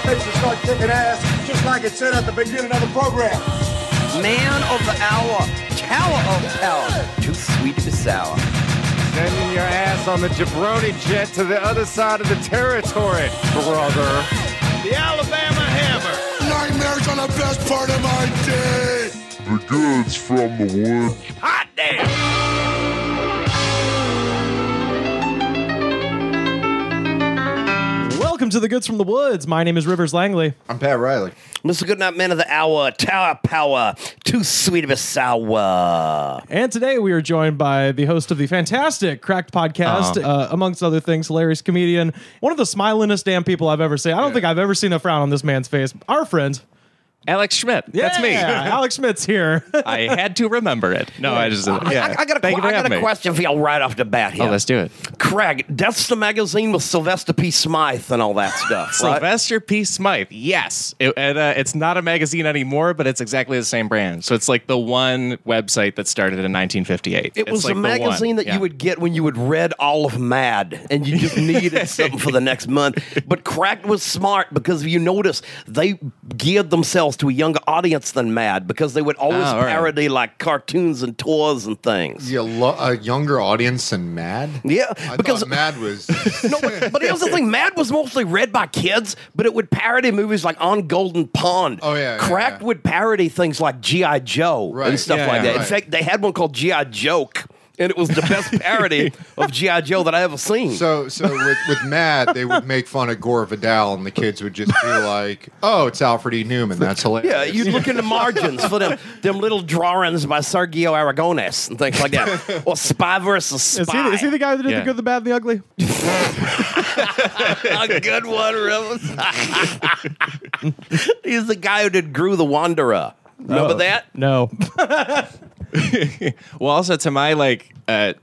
fix to start kicking ass, just like it said at the beginning of the program. Man of the hour, tower of tower, too sweet to be sour. Sending your ass on the jabroni jet to the other side of the territory, brother. The Alabama Hammer. Nightmares are the best part of my day. The goods from the wood. Hot damn. Welcome to the Goods from the Woods. My name is Rivers Langley. I'm Pat Riley. Mr. Goodnight Man of the hour, tower power, too sweet of a sour. And today we are joined by the host of the fantastic Cracked podcast, amongst other things, hilarious comedian, one of the smilingest damn people I've ever seen. I don't think I've ever seen a frown on this man's face. Our friend. Alex Schmidt. That's me. Alex Schmidt's here. I had to remember it. No, I just... Yeah. I got a question for y'all right off the bat here. Oh, let's do it. Craig, that's the magazine with Sylvester P. Smythe and all that stuff, right? Sylvester P. Smythe, yes. It's not a magazine anymore, but it's exactly the same brand. So it's like the one website that started in 1958. It was like a magazine that you would get when you had read all of Mad, and you just needed something for the next month. But Cracked was smart because if you notice, they geared themselves to a younger audience than Mad because they would always parody like cartoons and toys and things. Yeah, a younger audience than Mad? Yeah, because Mad was... No, but here's the thing. Mad was mostly read by kids, but it would parody movies like On Golden Pond. Oh, yeah. Cracked would parody things like G.I. Joe and stuff like that. In fact, they had one called G.I. Joke. And it was the best parody of G.I. Joe that I ever seen. So with Mad, they would make fun of Gore Vidal, and the kids would just be like, "Oh, it's Alfred E. Newman. That's hilarious." Yeah, you'd look in the margins for them little drawings by Sergio Aragonés and things like that. Or Spy versus Spy. Is he the guy that did the Good, the Bad, and the Ugly? A good one, Rivers. He's the guy who did Gru the Wanderer. Remember that? No. Well, also to my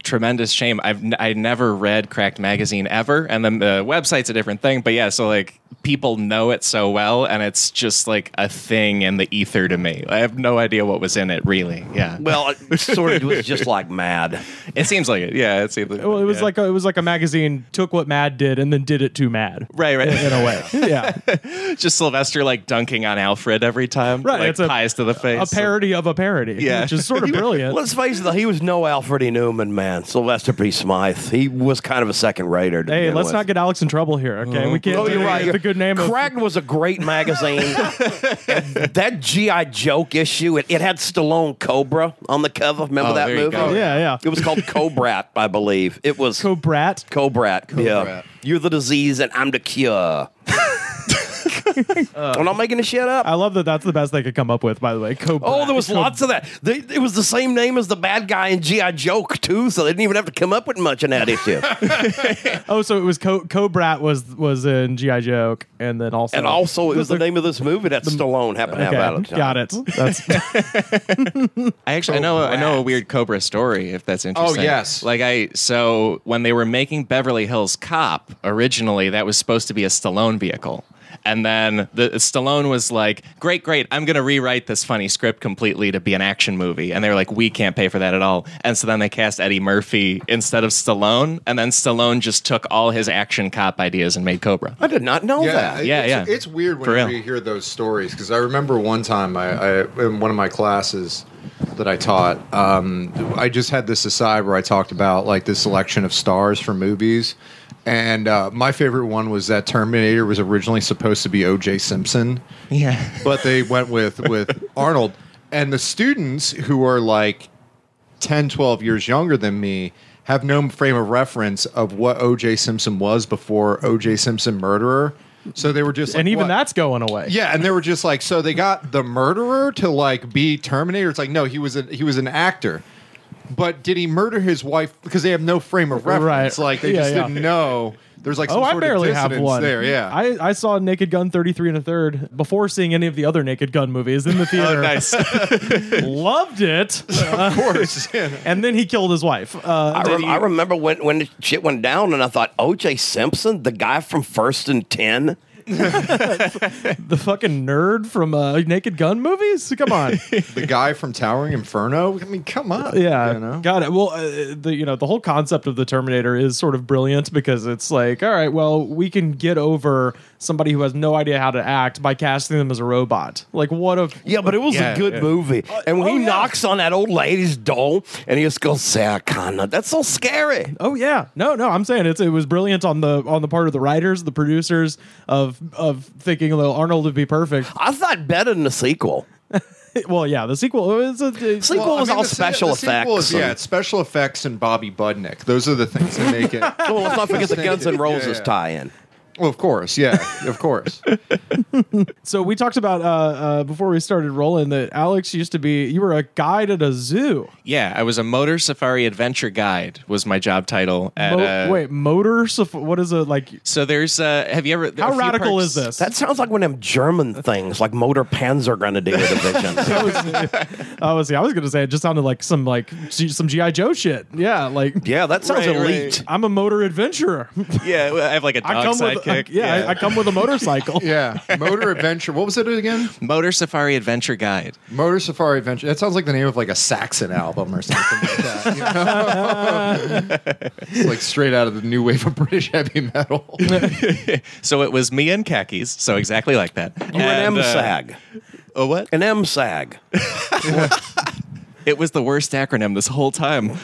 tremendous shame, I never read Cracked magazine ever, and then the website's a different thing. But yeah, so people know it so well, and it's just like a thing in the ether to me. I have no idea what was in it, really. Yeah. Well, it sort of was just like Mad. It seems like it. Yeah, it was like a magazine took what Mad did and then did it to Mad. Right. In a way. Yeah. Just Sylvester dunking on Alfred every time. Right. It's pies to the face. A parody of a parody. Yeah. Which is sort of brilliant. Let's face it, he was no Alfred E. Newman, man. Sylvester P. Smythe. He was kind of a second-rater. Hey, let's not get Alex in trouble here, okay? We can't. Oh, you're right. The good name. Cracked was a great magazine. That G.I. Joke issue, it had Stallone Cobra on the cover. Remember that movie? Yeah. It was called Cobrat, I believe. It was Cobrat. Yeah. You're the disease and I'm the cure. I'm not making this shit up. I love that. That's the best they could come up with, by the way. Cobrat. Oh, there was lots of that. It was the same name as the bad guy in G.I. Joke, too, so they didn't even have to come up with much in that issue. Oh, so it was Cobrat was in G.I. Joke, and then also... And also, it was the name of this movie that Stallone happened to have out of time. Got it. I know a weird Cobra story, if that's interesting. Oh, yes. So when they were making Beverly Hills Cop, originally, that was supposed to be a Stallone vehicle. And then Stallone was like, great, I'm going to rewrite this funny script completely to be an action movie. And they were like, we can't pay for that at all. And so then they cast Eddie Murphy instead of Stallone. And then Stallone just took all his action cop ideas and made Cobra. I did not know that. It's weird when you hear those stories. Because I remember one time I in one of my classes that I taught, I just had this aside where I talked about the selection of stars for movies. And my favorite one was that Terminator was originally supposed to be O.J. Simpson. Yeah. But they went with Arnold. And the students who are 10, 12 years younger than me have no frame of reference of what O.J. Simpson was before O.J. Simpson murderer. So they were just and even that's going away. Yeah, and they were just so they got the murderer to be Terminator. It's no, he was an actor. But did he murder his wife? Because they have no frame of reference. Right. They just didn't know. There's some I sort barely of have one. there. Yeah, I saw Naked Gun 33 1/3 before seeing any of the other Naked Gun movies in the theater. Oh, nice. Loved it. Of course. And then he killed his wife. I remember when the shit went down, and I thought, O.J. Simpson, the guy from First and 10. The fucking nerd from Naked Gun movies? Come on. The guy from Towering Inferno? I mean, come on. Yeah. Got it. Well, the whole concept of the Terminator is sort of brilliant because it's all right, well, we can get over somebody who has no idea how to act by casting them as a robot. Like, what a... Yeah, but it was a good movie. And when he knocks on that old lady's door and he just goes, Sarkana, that's so scary. Oh, yeah. No, I'm saying it was brilliant on the part of the writers, the producers, of thinking Arnold would be perfect. I thought better than the sequel. Well, yeah, the sequel was all special effects. It's special effects and Bobby Budnick. Those are the things that make it. Well, let's not forget the Guns N' Roses tie-in. Well, of course, yeah, of course. So we talked about before we started rolling that Alex you were a guide at a zoo. Yeah, I was a motor safari adventure guide was my job title. Motor safari? What is it like? So there's, have you ever... How radical is this? That sounds like one of them German things, like Motor Panzergrenadier Division. I was going to say it just sounded like some G.I. Joe shit. Yeah, yeah, that sounds elite. Right. I'm a motor adventurer. Yeah, I have like a dog sidekick. I come with a motorcycle. Yeah, motor adventure. What was it again? Motor Safari Adventure Guide. Motor Safari Adventure. That sounds like the name of like a Saxon album or something like that. You know? It's like straight out of the new wave of British heavy metal. So it was me in khakis, so exactly like that. You were an MSAG. A what? An MSAG. It was the worst acronym this whole time.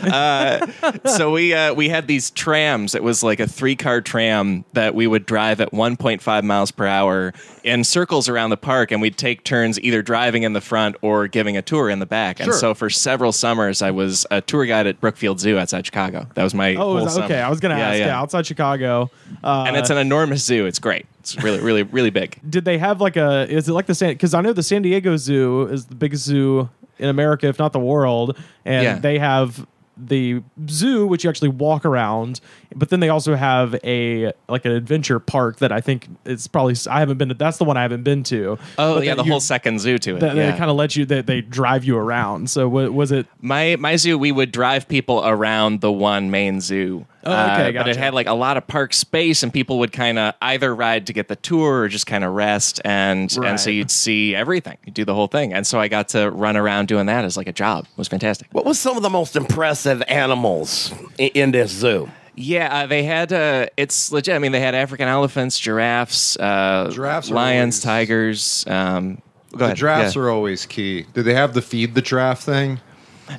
So we had these trams. It was like a 3-car tram that we would drive at 1.5 miles per hour in circles around the park, and we'd take turns either driving in the front or giving a tour in the back. Sure. And so for several summers, I was a tour guide at Brookfield Zoo outside Chicago. That was my whole summer. Okay. I was going to ask. Yeah, outside Chicago. And it's an enormous zoo. It's great. It's really, really, really big. Did they have is it like because I know the San Diego Zoo is the biggest zoo in America, if not the world, and they have the zoo, which you actually walk around, but then they also have an adventure park that I think it's probably I haven't been to. That's the one I haven't been to. Oh, but yeah, the whole second zoo to it. They kind of let you. They drive you around. So was it my zoo? We would drive people around the one main zoo. Oh, okay, but it had like a lot of park space, and people would kind of either ride to get the tour or just kind of rest, and so you'd see everything, you'd do the whole thing, and so I got to run around doing that as like a job. It was fantastic. What was some of the most impressive animals in this zoo? Yeah, they had. It's legit. I mean, they had African elephants, giraffes, lions, tigers. Go ahead. The giraffes are always key. Did they have the feed the giraffe thing?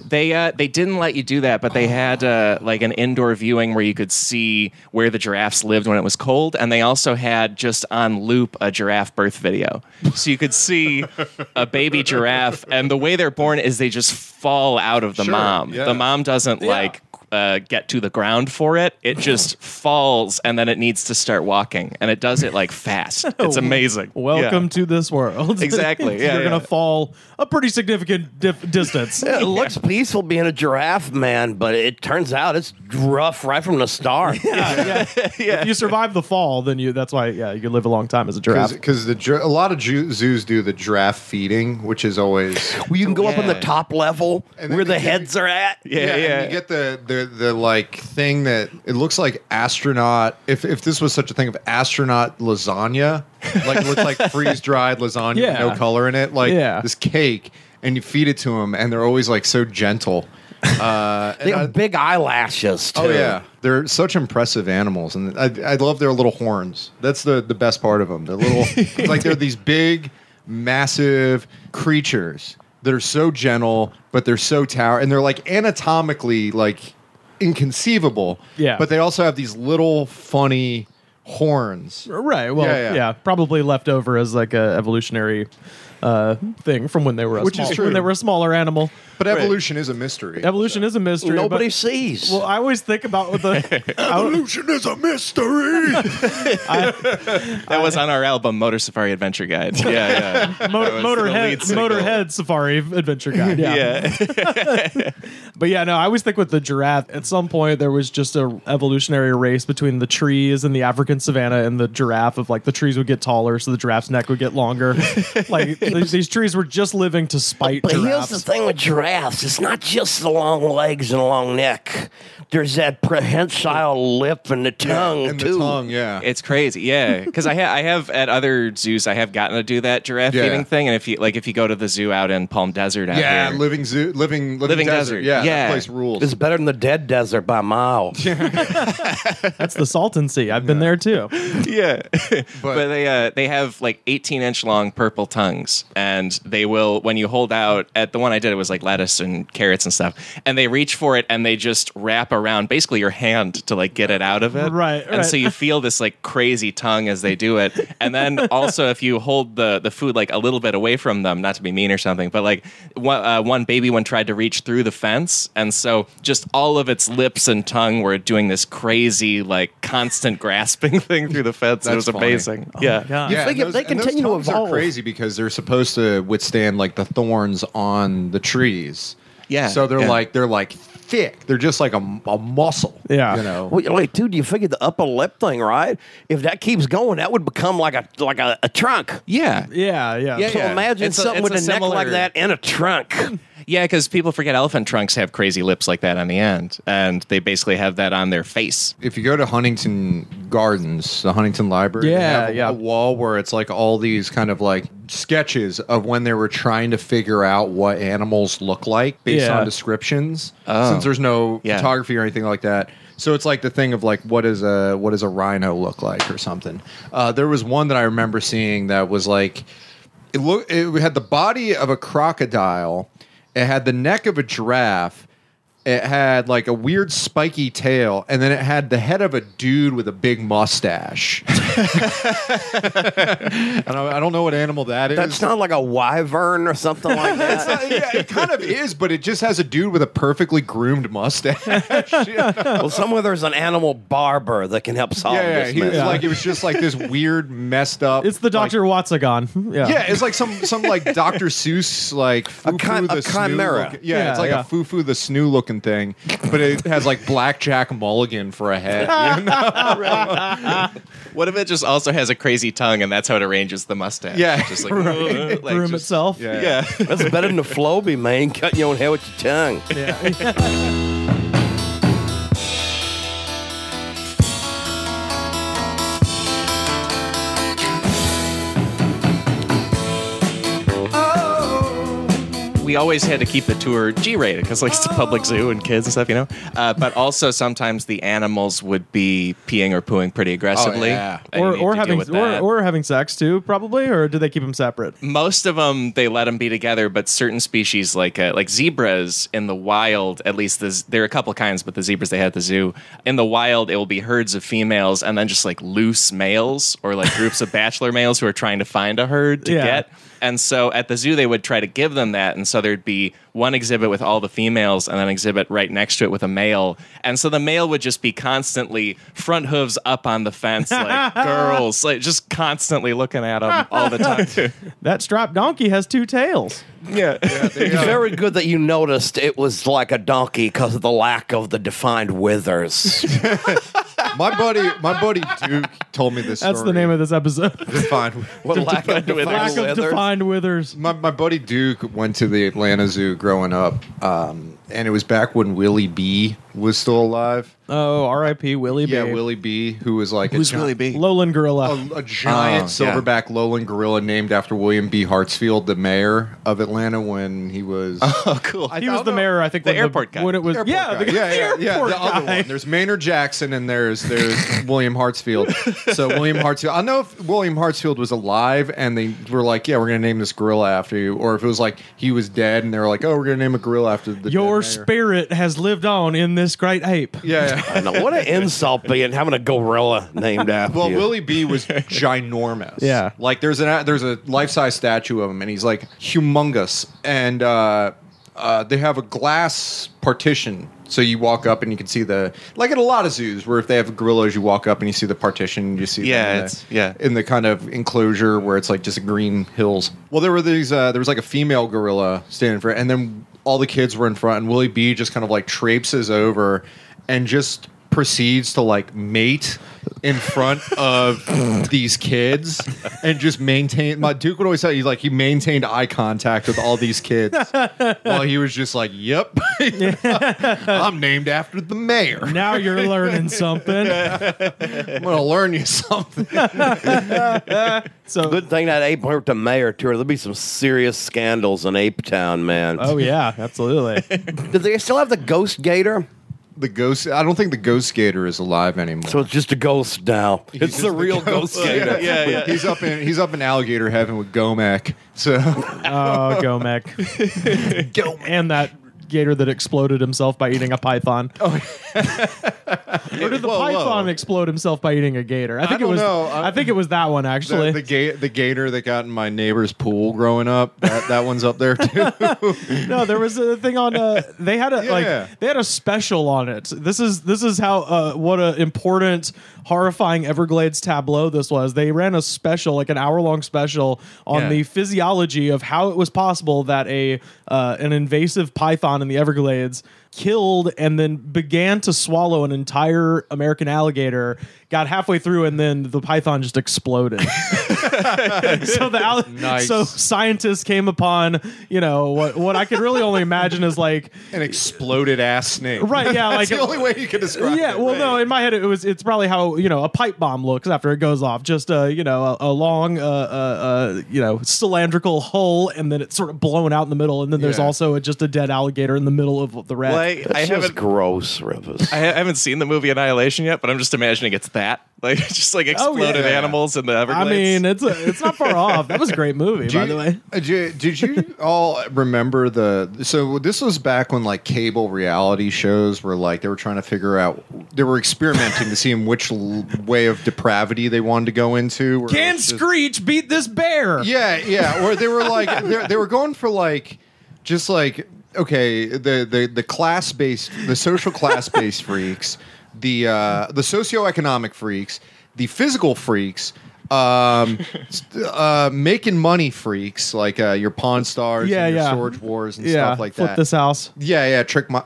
They didn't let you do that, but they had like an indoor viewing where you could see where the giraffes lived when it was cold, and they also had just on loop a giraffe birth video, so you could see a baby giraffe, and the way they're born is they just fall out of the mom. Yeah. The mom doesn't get to the ground for it. It just falls, and then it needs to start walking, and it does it like fast. It's amazing. Welcome to this world. Exactly. Yeah, You're gonna fall a pretty significant distance. It looks peaceful being a giraffe, man, but it turns out it's rough right from the start. If you survive the fall, then that's why you can live a long time as a giraffe. Because a lot of zoos do the giraffe feeding, which is always well, you can go up in the top level where the heads are at. And you get the like thing that it looks like astronaut. If this was such a thing of astronaut lasagna, like it looks like freeze dried lasagna with no color in it, like this cake, and you feed it to them, and they're always like so gentle. They have big eyelashes too. Oh yeah, they're such impressive animals, and I love their little horns. That's the best part of them. They're little, it's like they're these big, massive creatures that are so gentle, but they're so and they're like anatomically like inconceivable. Yeah, but they also have these little funny horns. Right. Well, probably left over as like a evolutionary thing from when they were a smaller animal. But evolution is a mystery. Evolution is a mystery. Nobody sees. Well, I always think about evolution is a mystery. That was on our album Motor Safari Adventure Guide. Motorhead Safari Adventure Guide. Yeah. But I always think with the giraffe, at some point there was just a evolutionary race between the trees and the African savanna and the giraffe of like the trees would get taller so the giraffe's neck would get longer. Like These trees were just living to spite But here's giraffes. the thing with giraffes. It's not just the long legs and long neck. There's that prehensile lip and the tongue, and too. the tongue, yeah. It's crazy, yeah. Because I have at other zoos, I have gotten to do that giraffe feeding thing. And if you go to the zoo out in Palm Desert, out here, living desert. Yeah, Yeah. that place rules. It's better than the dead desert by a mile. That's the Salton Sea. I've been there too. yeah. But they have like 18-inch long purple tongues, and they will, when you hold out at the one I did, it was like lettuce and carrots and stuff, and they reach for it and they just wrap around basically your hand to like get it out of it. Right. And so you feel this like crazy tongue as they do it. And then also if you hold the food like a little bit away from them, not to be mean or something, but like one baby one tried to reach through the fence, and so just all of its lips and tongue were doing this crazy like constant grasping thing through the fence. It was That's funny. amazing. Yeah. God. You think if they continue to those tongues are evolve. crazy because they're supposed to withstand like the thorns on the trees. Yeah. So they're like thick. They're just like a muscle. Yeah. You know. Well, wait, dude, you figured the upper lip thing, right? If that keeps going, that would become like a trunk. Yeah. Yeah. Yeah. So imagine something with a neck like that and a trunk. Yeah, because people forget elephant trunks have crazy lips like that on the end, and they basically have that on their face. If you go to Huntington Gardens, the Huntington Library, they have a wall where it's like all these kind of like sketches of when they were trying to figure out what animals look like based on descriptions. Since there's no photography or anything like that. So it's like the thing of like what does a rhino look like or something. There was one that I remember seeing that was like it had the body of a crocodile. It had the neck of a giraffe. It had like a weird spiky tail, and then it had the head of a dude with a big mustache. I don't know what animal that is. That's not like a wyvern or something like that. Yeah, it kind of is, but it just has a dude with a perfectly groomed mustache. Well, somewhere there's an animal barber that can help solve this. He was mystery. like, it was just like this weird, messed up. It's the Dr. Watsagon. Yeah, it's like some like Dr. Seuss like Foo-Foo the chimera. Snoo. It's like a Foo-Foo the Snoo looking thing, but it has like Blackjack Mulligan for a head. You know? What if it just also has a crazy tongue, and that's how it arranges the mustache? Yeah. Just like, Groom just- itself. Yeah. That's better than the Floby, man. Cutting your own hair with your tongue. We always had to keep the tour G-rated because like it's a public zoo and kids and stuff, you know. But also sometimes the animals would be peeing or pooing pretty aggressively. yeah. and you need Or to deal having with that. or having sex too, probably, or do they keep them separate? Most of them they let them be together, but certain species like zebras in the wild, at least there are a couple kinds, but the zebras they had at the zoo in the wild, it will be herds of females and then just like loose males or like groups of bachelor males who are trying to find a herd to get. And so at the zoo, they would try to give them that. And so there'd be one exhibit with all the females and an exhibit right next to it with a male. And so the male would just be constantly front hooves up on the fence, like girls, like just constantly looking at them all the time. That striped donkey has two tails. Yeah. It's very good that you noticed it was like a donkey because of the lack of the defined withers. My buddy Duke told me this story. That's the name of this episode. Defined. What lack of defined Lack of withers? defined withers. My buddy Duke went to the Atlanta Zoo growing up, and it was back when Willie B was still alive. Oh, R.I.P. Willie B. Yeah, Willie B, who was like Who's Willie B? Lowland gorilla. a giant silverback lowland gorilla named after William B. Hartsfield, the mayor of Atlanta when he was. Oh, cool. He was the mayor, I think, The when airport guy. when it was. Airport Yeah, guy. the airport the other guy. one. There's Maynard Jackson and there's William Hartsfield. So William Hartsfield. I know if William Hartsfield was alive and they were like, yeah, we're gonna name this gorilla after you, or if it was like he was dead and they were like, oh, we're gonna name a gorilla after the Your dead mayor. spirit has lived on in this great ape. Yeah. I know. What an insult being having a gorilla named after Well, you. Willie B was ginormous. Yeah. like there's a life-size statue of him, and he's like humongous. And they have a glass partition, so you walk up and you can see like at a lot of zoos where if they have gorillas, you walk up and you see the partition, and you see them in the kind of enclosure where it's like just green hills. Well, there were these. There was like a female gorilla standing in front, and then all the kids were in front, and Willie B just kind of like traipses over and just proceeds to like mate in front of these kids and just maintain. My Duke would always tell you, like, he maintained eye contact with all these kids while he was just like, "Yep, I'm named after the mayor." Now you're learning something. I'm gonna learn you something. So good thing that ape weren't the mayor too. There'll be some serious scandals in Ape Town, man. Oh yeah, absolutely. Do they still have the ghost gator? The ghost. I don't think the ghost gator is alive anymore. So it's just a ghost now. It's the real ghost gator. Yeah. He's up in alligator heaven with Gomek. So Gomek. And that gator that exploded himself by eating a python. Or did the python explode himself by eating a gator? I think it was that one actually. The gator that got in my neighbor's pool growing up. That one's up there too. No, there was a thing on. They had a special on it. This is how what an important, horrifying Everglades tableau this was. They ran a special, like an hour-long special, on the physiology of how it was possible that an invasive python in the Everglades killed and then began to swallow an entire American alligator, got halfway through, and then the python just exploded. So scientists came upon, what I could really only imagine is like an exploded ass snake. Right, yeah. That's the only way you can describe it. Yeah, well, right. No, in my head it's probably how, a pipe bomb looks after it goes off. Just, a long, cylindrical hole, and then it's sort of blown out in the middle, and then there's also just a dead alligator in the middle of the wreck. I haven't gross, Rivers. I haven't seen the movie Annihilation yet, but I'm just imagining it's that. Like, just like exploded animals in the Everglades. I mean, it's not far off. That was a great movie, by the way. Did you all remember so this was back when like cable reality shows were like, they were trying to figure out, they were experimenting to see in which way of depravity they wanted to go into. Can Screech beat this bear? Yeah. Or they were like, they were going for like, just like, okay, the class-based, the social class-based freaks, the socioeconomic freaks, the physical freaks, making money freaks, like your Pawn Stars and your Storage Wars and stuff like that. Flip this house. Yeah, Trick My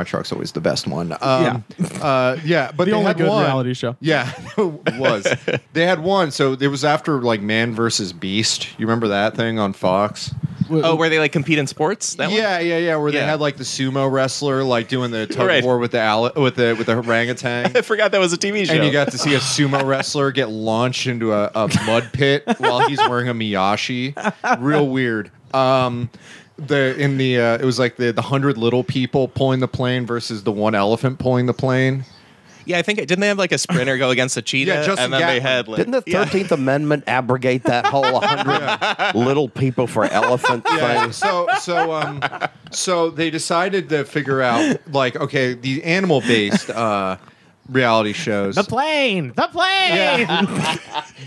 Truck's always the best one. But the only good reality show. Yeah, it was. They had one, so it was after like Man versus Beast. You remember that thing on Fox? Oh, where they like compete in sports? That one? Yeah. Where they had like the sumo wrestler like doing the tug of war with the orangutan. I forgot that was a TV show. And you got to see a sumo wrestler get launched into a mud pit while he's wearing a Miyashi. Real weird. It was like the 100 little people pulling the plane versus the one elephant pulling the plane. Yeah, I think didn't they have like a sprinter go against a cheetah? Yeah, Justin and then they had like, didn't the 13th Amendment abrogate that whole 100 little people for elephant thing? So they decided to figure out like, okay, the animal-based reality shows. The plane. Yeah.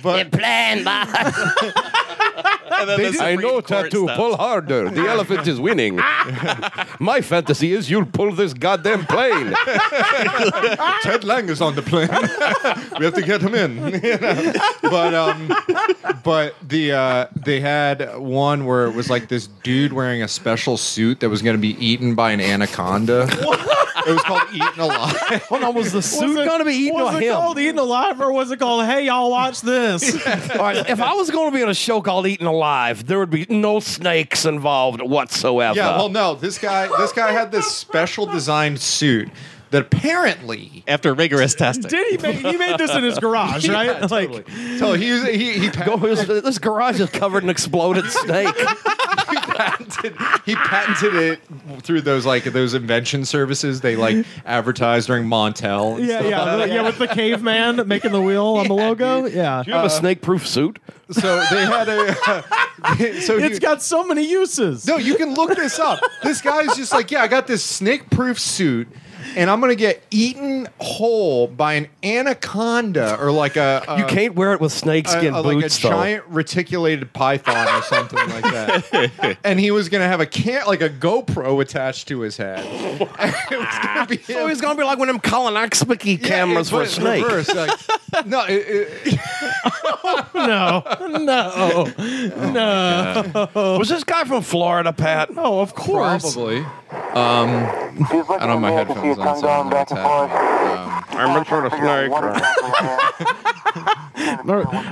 The plane. I know Tattoo. Pull harder. The elephant is winning. My fantasy is you'll pull this goddamn plane. Ted Lang is on the plane. We have to get him in. But they had one where it was like this dude wearing a special suit that was going to be eaten by an anaconda. It was called Eaten Alive. Hold on, was the suit going to be eaten by him? Was it called Eaten Alive, or was it called Hey Y'all Watch This? All right, if I was going to be on a show called Eaten Alive, there would be no snakes involved whatsoever. Yeah, well, no, this guy had this special designed suit that apparently, after rigorous testing, he made this in his garage, right? Yeah, totally. So this garage is covered in exploded snake. He patented it through those invention services they like advertised during Montel. Yeah, with the caveman making the wheel on the logo. Yeah, Do you have a snake-proof suit? So they had it's got so many uses. No, you can look this up. This guy's just like, I got this snake-proof suit, and I'm going to get eaten whole by an anaconda or like you can't wear it with snakeskin boots, like a giant reticulated python or something like that. And he was going to have a GoPro attached to his head. It was gonna be so he's going to be like one of them colonoscopy cameras for a snake. Reverse, no. No. Was this guy from Florida, Pat? Oh, of course. Probably. I don't have my headphones on, so I don't know what's happening. I'm into the snake.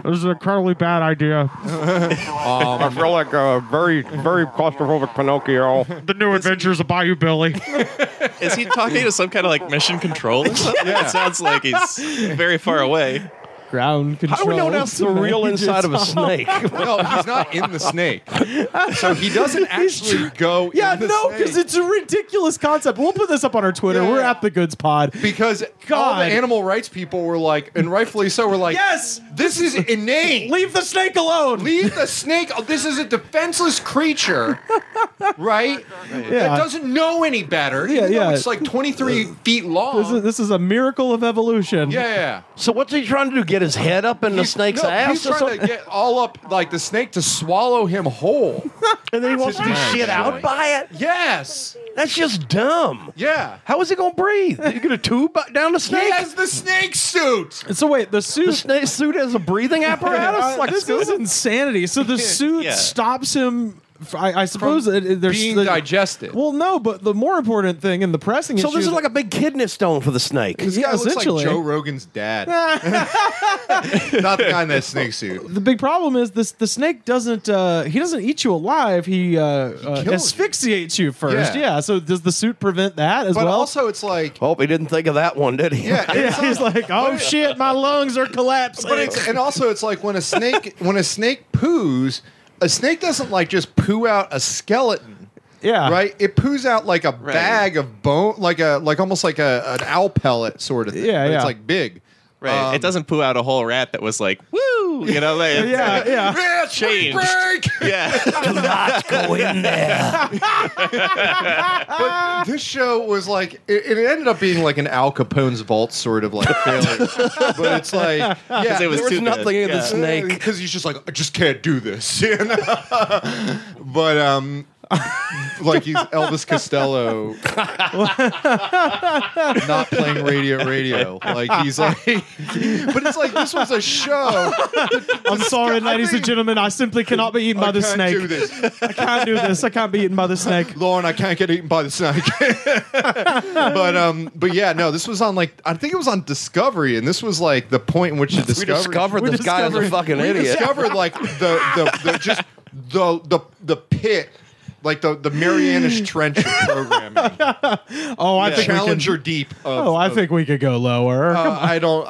This is an incredibly bad idea. I feel like a very, very claustrophobic Pinocchio. The new adventures of Bayou Billy. Is he talking to some kind of like mission control or something? Yeah. It sounds like he's very far away. Ground control. How do we know that's the real inside of a snake? No, he's not in the snake. So he doesn't actually go Yeah, in the no, snake. because it's a ridiculous concept. We'll put this up on our Twitter. Yeah. We're at the Goods Pod. Because all the animal rights people were like, and rightfully so, were like, yes, this is inane. Leave the snake alone. Leave the snake. Oh, this is a defenseless creature, right? That doesn't know any better. Even though it's like 23 feet long. This is a miracle of evolution. Yeah. So what's he trying to do? Get his head up in the snake's ass? He's trying to get all up, like the snake to swallow him whole. And then he wants to be shit out by it? Yes. That's just dumb. Yeah. How is he going to breathe? You get a tube down the snake? He has the snake suit. So wait, the suit... The snake suit has a breathing apparatus? This is insanity. So the suit stops him... I suppose there's being digested. Well, no, but the more important thing and the pressing issue... So this is like a big kidney stone for the snake. This guy looks like Joe Rogan's dad. Not the guy in that snake suit. The big problem is the snake doesn't he doesn't eat you alive. He asphyxiates you first. Yeah. So does the suit prevent that as well? But also it's like... Hope he didn't think of that one, did he? Yeah, he's like, oh shit, my lungs are collapsing. And also it's like when a snake poos... A snake doesn't like just poo out a skeleton. Yeah. Right? It poos out like a bag of bone, like almost like an owl pellet sort of thing. Yeah, but it's like big. Right. It doesn't poo out a whole rat that was like, woo, you know, like, Yeah, changed. break. Yeah. Do not go in there. But this show was like, it ended up being like an Al Capone's vault sort of like failure. But it's like, yeah, it was there was too nothing good. in the snake. Because he's just like, I just can't do this. You know? But, like he's Elvis Costello not playing radio. Like he's like, but it's like this was a show. I'm sorry, ladies and gentlemen. I simply cannot be eaten by the snake. Do this. I can't do this. I can't be eaten by the snake. Lauren, I can't get eaten by the snake. But yeah, no, this was on like, I think it was on Discovery, and this was like the point in which you discovered this guy is a fucking we idiot. discovered like the pit. Like the Marianas Trench of programming. I think Challenger Deep. I think we could go lower. I don't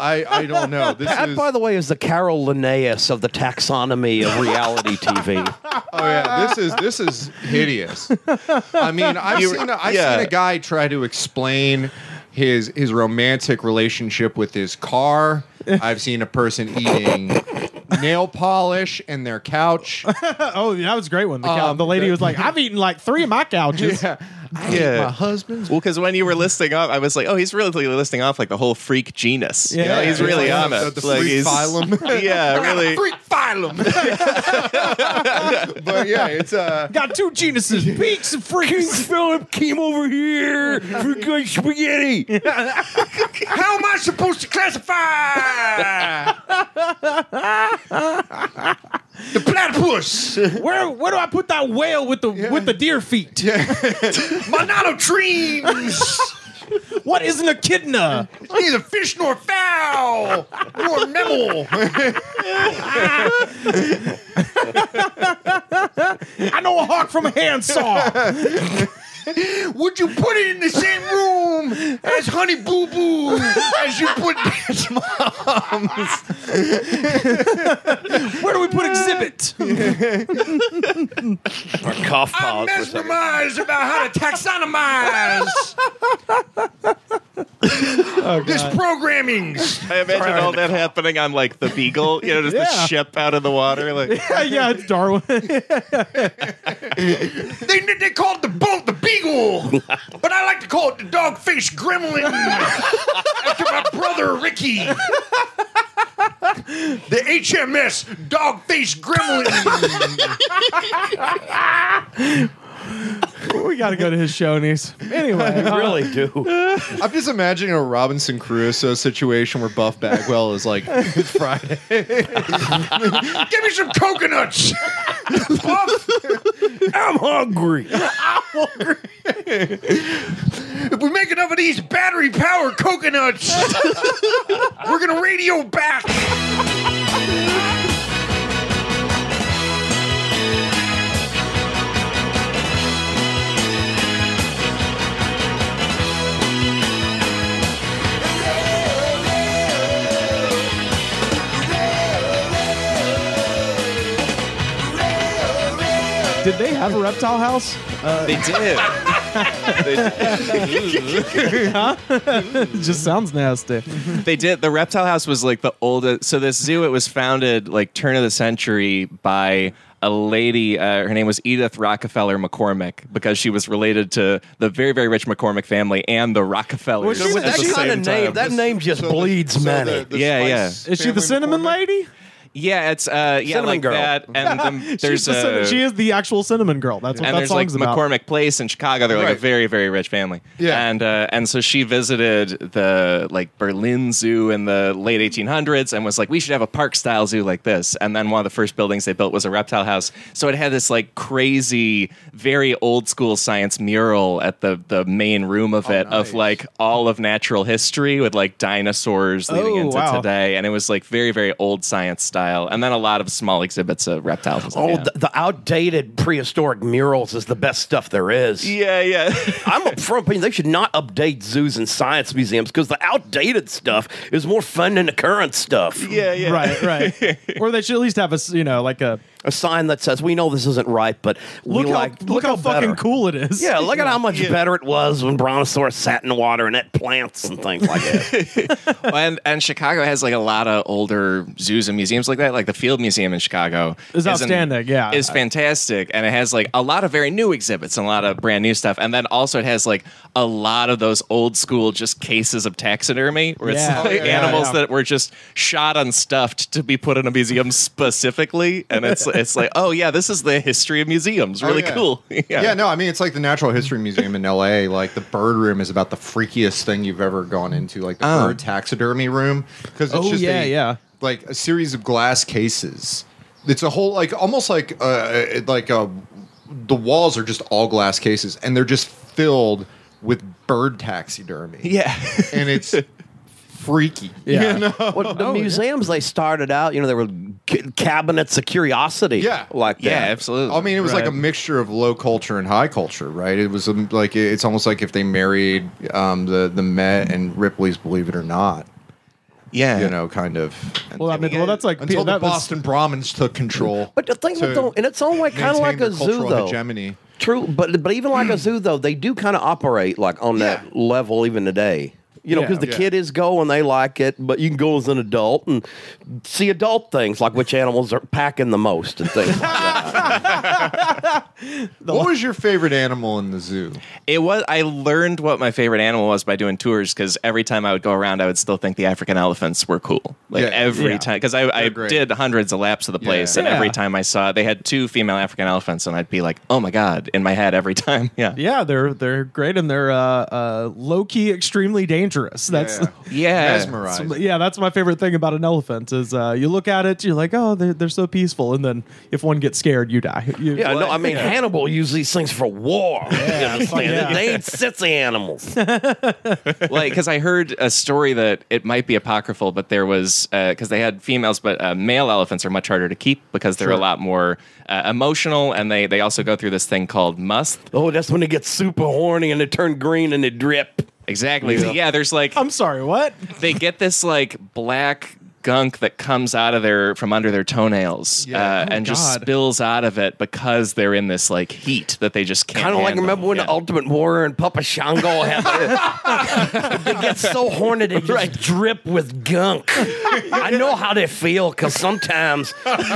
know. That, by the way, is the Carol Linnaeus of the taxonomy of reality TV. Oh yeah, this is hideous. I mean, I've seen a guy try to explain his romantic relationship with his car. I've seen a person eating nail polish and their couch. Oh, that was a great one. The lady was like, I've eaten like 3 of my couches. Yeah. My husband's. Well, because when you were listing off, I was like, oh, he's really listing off like the whole freak genus. You know, he's really on it. The like, freak phylum. Yeah, really. Freak phylum. But yeah, it's got 2 genuses, peaks and freaks. Philip came over here for good spaghetti. How am I supposed to classify the platypus? Where do I put that whale with the deer feet? Monotremes. What is an echidna? It's neither fish nor fowl nor mammal. I know a hawk from a handsaw. Would you put it in the same room as Honey Boo Boo as you put Dance Moms? Where do we put Exhibit? Cough I'm pause for a second. mesmerized about how to taxonomize this programming. I imagine all that happening on like the Beagle, you know, just the ship out of the water. Like, yeah, it's Darwin. They call it the boat the Beagle, but I like to call it the dog-faced gremlin after my brother Ricky. The HMS Dog-Faced Gremlin. We got to go to his shonies. Anyway, I really do. I'm just imagining a Robinson Crusoe situation where Buff Bagwell is like, it's Friday. Give me some coconuts. Buff. I'm hungry. If we make enough of these battery-powered coconuts, we're gonna radio back. did they have a reptile house? They did. It just sounds nasty. They did. The Reptile House was like the oldest. So this zoo, it was founded like turn of the century by a lady. Her name was Edith Rockefeller McCormick because she was related to the very, very rich McCormick family and the Rockefellers. With at that the kind same of name, time. that name just bleeds money. Yeah. Is she the cinnamon lady? Yeah, it's Cinnamon like girl. that. And there's she is the actual cinnamon girl. That's what and that there's like song's about. McCormick Place in Chicago. They're like a Right. very, very rich family. Yeah. And so she visited the like Berlin Zoo in the late 1800s and was like, we should have a park style zoo like this. And then one of the first buildings they built was a reptile house. So it had this like crazy, very old school science mural at the main room of it nice. of like all of natural history with like dinosaurs leading into wow. today. And it was like very, very old science style. And then a lot of small exhibits of reptiles. Oh, Yeah. the outdated prehistoric murals is the best stuff there is. Yeah. I'm a firm opinion they should not update zoos and science museums because the outdated stuff is more fun than the current stuff. Yeah. Right. Or they should at least have like a A sign that says, we know this isn't right, but look how fucking better. cool it is. Yeah, look at how much better it was when Brontosaurus sat in the water and ate plants and things like that. And Chicago has like a lot of older zoos and museums like that. Like the Field Museum in Chicago Is outstanding, yeah. is fantastic, and it has like a lot of very new exhibits and a lot of brand new stuff. And then also it has like a lot of those old school just cases of taxidermy where it's Yeah. like Oh, yeah, animals yeah. that were just shot and stuffed to be put in a museum specifically. And it's like, oh yeah, this is the history of museums. Really yeah. cool. Yeah, no, I mean, it's like the Natural History Museum in L.A. Like, the bird room is about the freakiest thing you've ever gone into. Like, the bird taxidermy room. Because it's just like a series of glass cases. It's a whole, like, almost like the walls are just all glass cases. And they're just filled with bird taxidermy. Yeah. And it's freaky. Yeah. You know? Well, the museums, they started out, there were cabinets of curiosity. Yeah. Like that. Yeah, absolutely. I mean, it was like a mixture of low culture and high culture, right? It was like it's almost like if they married the Met and Ripley's Believe It or Not, Yeah. kind of. Well, I mean, that's like until the that was- Boston Brahmins took control. But the thing with in its own way, kind of like maintain a their zoo, cultural though. hegemony. True, but even like a zoo, though, they do kind of operate like on that level even today. Because the kiddies go and they like it, but you can go as an adult and see adult things like which animals are packing the most and things like that. What was your favorite animal in the zoo? I learned what my favorite animal was by doing tours because every time I would go around, I would still think the African elephants were cool. Like every time, because I great. did hundreds of laps of the place, and every time I saw they had 2 female African elephants, and I'd be like, oh my god, in my head every time. Yeah, they're great and they're low key extremely dangerous. That's Mesmerizing. that's my favorite thing about an elephant is you look at it, you're like, oh, they're so peaceful, and then if one gets scared, you die. Hannibal used these things for war. You understand? They ain't sitsy animals. Like, because I heard a story that it might be apocryphal, but there was because they had females, but male elephants are much harder to keep because they're a lot more emotional, and they also go through this thing called must. Oh, that's when they get super horny and they turn green and they drip. Exactly. Yeah, there's like I'm sorry, what? they get this like black gunk that comes out of from under their toenails and just spills out of it because they're in this like heat that they just can't Kind of like handle. remember when the Ultimate Warrior and Papa Shango had they get so horny they just drip with gunk. I know how they feel because sometimes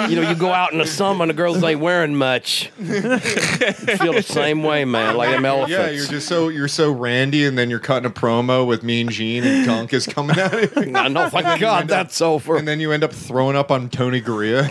you go out in the summer and the girls ain't wearing much. You feel the same way, man, like them elephants. Yeah, you're so randy, and then you're cutting a promo with Mean Gene, and gunk is coming at it. No, thank God that's over. And then you end up throwing up on Tony Gurria.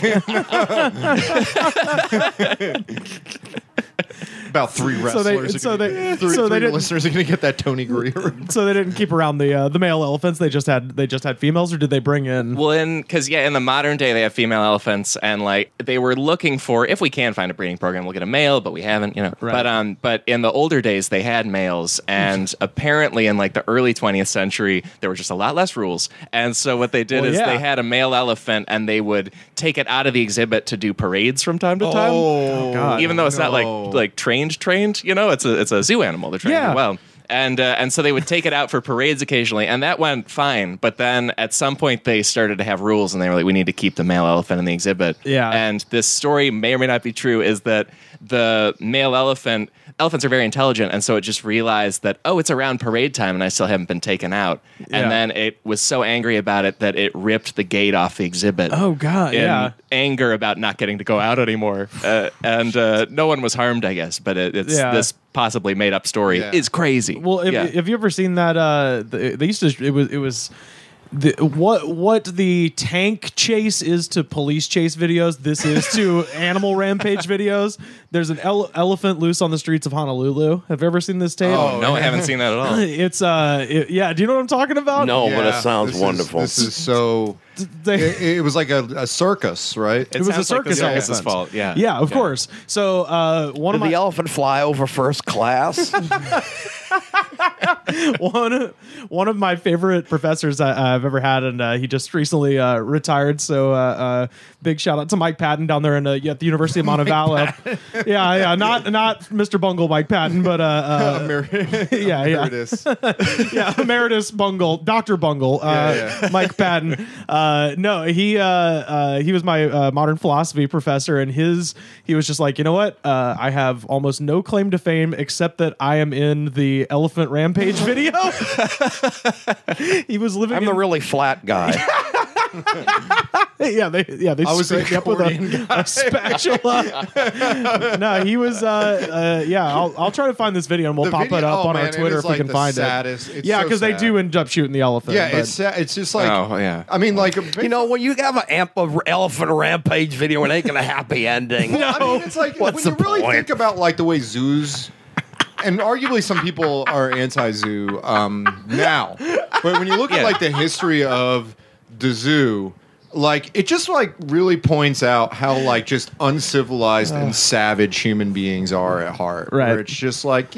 About 3 wrestlers. So they three didn't. listeners are going to get that Tony Greer. So they didn't keep around the male elephants. They just had females, or did they bring in? Well, in the modern day they have female elephants, and like they were looking for, if we can find a breeding program, we'll get a male, but we haven't, Right. But in the older days they had males, and apparently in like the early 20th century there were just a lot less rules, and so what they did is they had a male elephant, and they would take it out of the exhibit to do parades from time to time. Oh, God. Even though it's not like trained, it's a zoo animal. They're trained well. And so they would take it out for parades occasionally, and that went fine. But then at some point they started to have rules, and they were like, we need to keep the male elephant in the exhibit. Yeah. And this story may or may not be true, is that the male elephants are very intelligent, and so it just realized that, it's around parade time, and I still haven't been taken out. And then it was so angry about it that it ripped the gate off the exhibit. Oh, God, in anger about not getting to go out anymore. And no one was harmed, I guess, but it's this possibly made up story is crazy. Well, have you ever seen that? They used to. It was. What the tank chase is to police chase videos, this is to animal rampage videos. There's an elephant loose on the streets of Honolulu. Have you ever seen this tape? Oh, no, I haven't seen that at all. It's do you know what I'm talking about? No, but it sounds wonderful. This is so. It was like a circus, right? It was a circus like elephant. Fault. Yeah, yeah, of course. So one Did of the elephant fly over first class? one of my favorite professors I've ever had, and he just recently retired. So big shout out to Mike Patton down there at the University of Montevallo. Yeah, not Mr. Bungle Mike Patton, but Emeritus. Emeritus Bungle, Dr. Bungle, Mike Patton. No, he was my modern philosophy professor, and he was just like, you know what? I have almost no claim to fame except that I am in the elephant rampage video. He was living. I'm the really flat guy. They I was scraped me up with a spatula. No, he was. I'll try to find this video and we'll pop it up on our Twitter if we can find it. Yeah, because they do end up shooting the elephant. Yeah, it's sad. It's just like. Oh yeah. I mean, like when you have an elephant rampage video, it ain't gonna happy ending. I mean, it's like when you really think about like the way zoos. And arguably some people are anti-zoo now. But when you look at like the history of the zoo, like it just like really points out how like just uncivilized and savage human beings are at heart. Right. Where it's just like,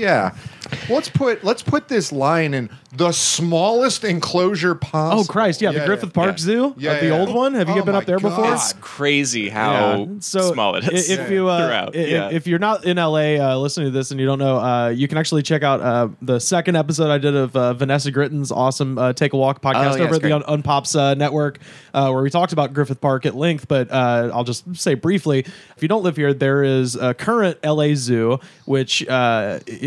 let's put this lion in the smallest enclosure possible. Oh Christ! Yeah, the Griffith Park Zoo, the old one. Have you been up there before? It's crazy how small it is. If you're not in LA listening to this and you don't know, you can actually check out the second episode I did of Vanessa Gritton's awesome Take a Walk podcast over at the Unpops Network, where we talked about Griffith Park at length. But I'll just say briefly, if you don't live here, there is a current LA Zoo, which if you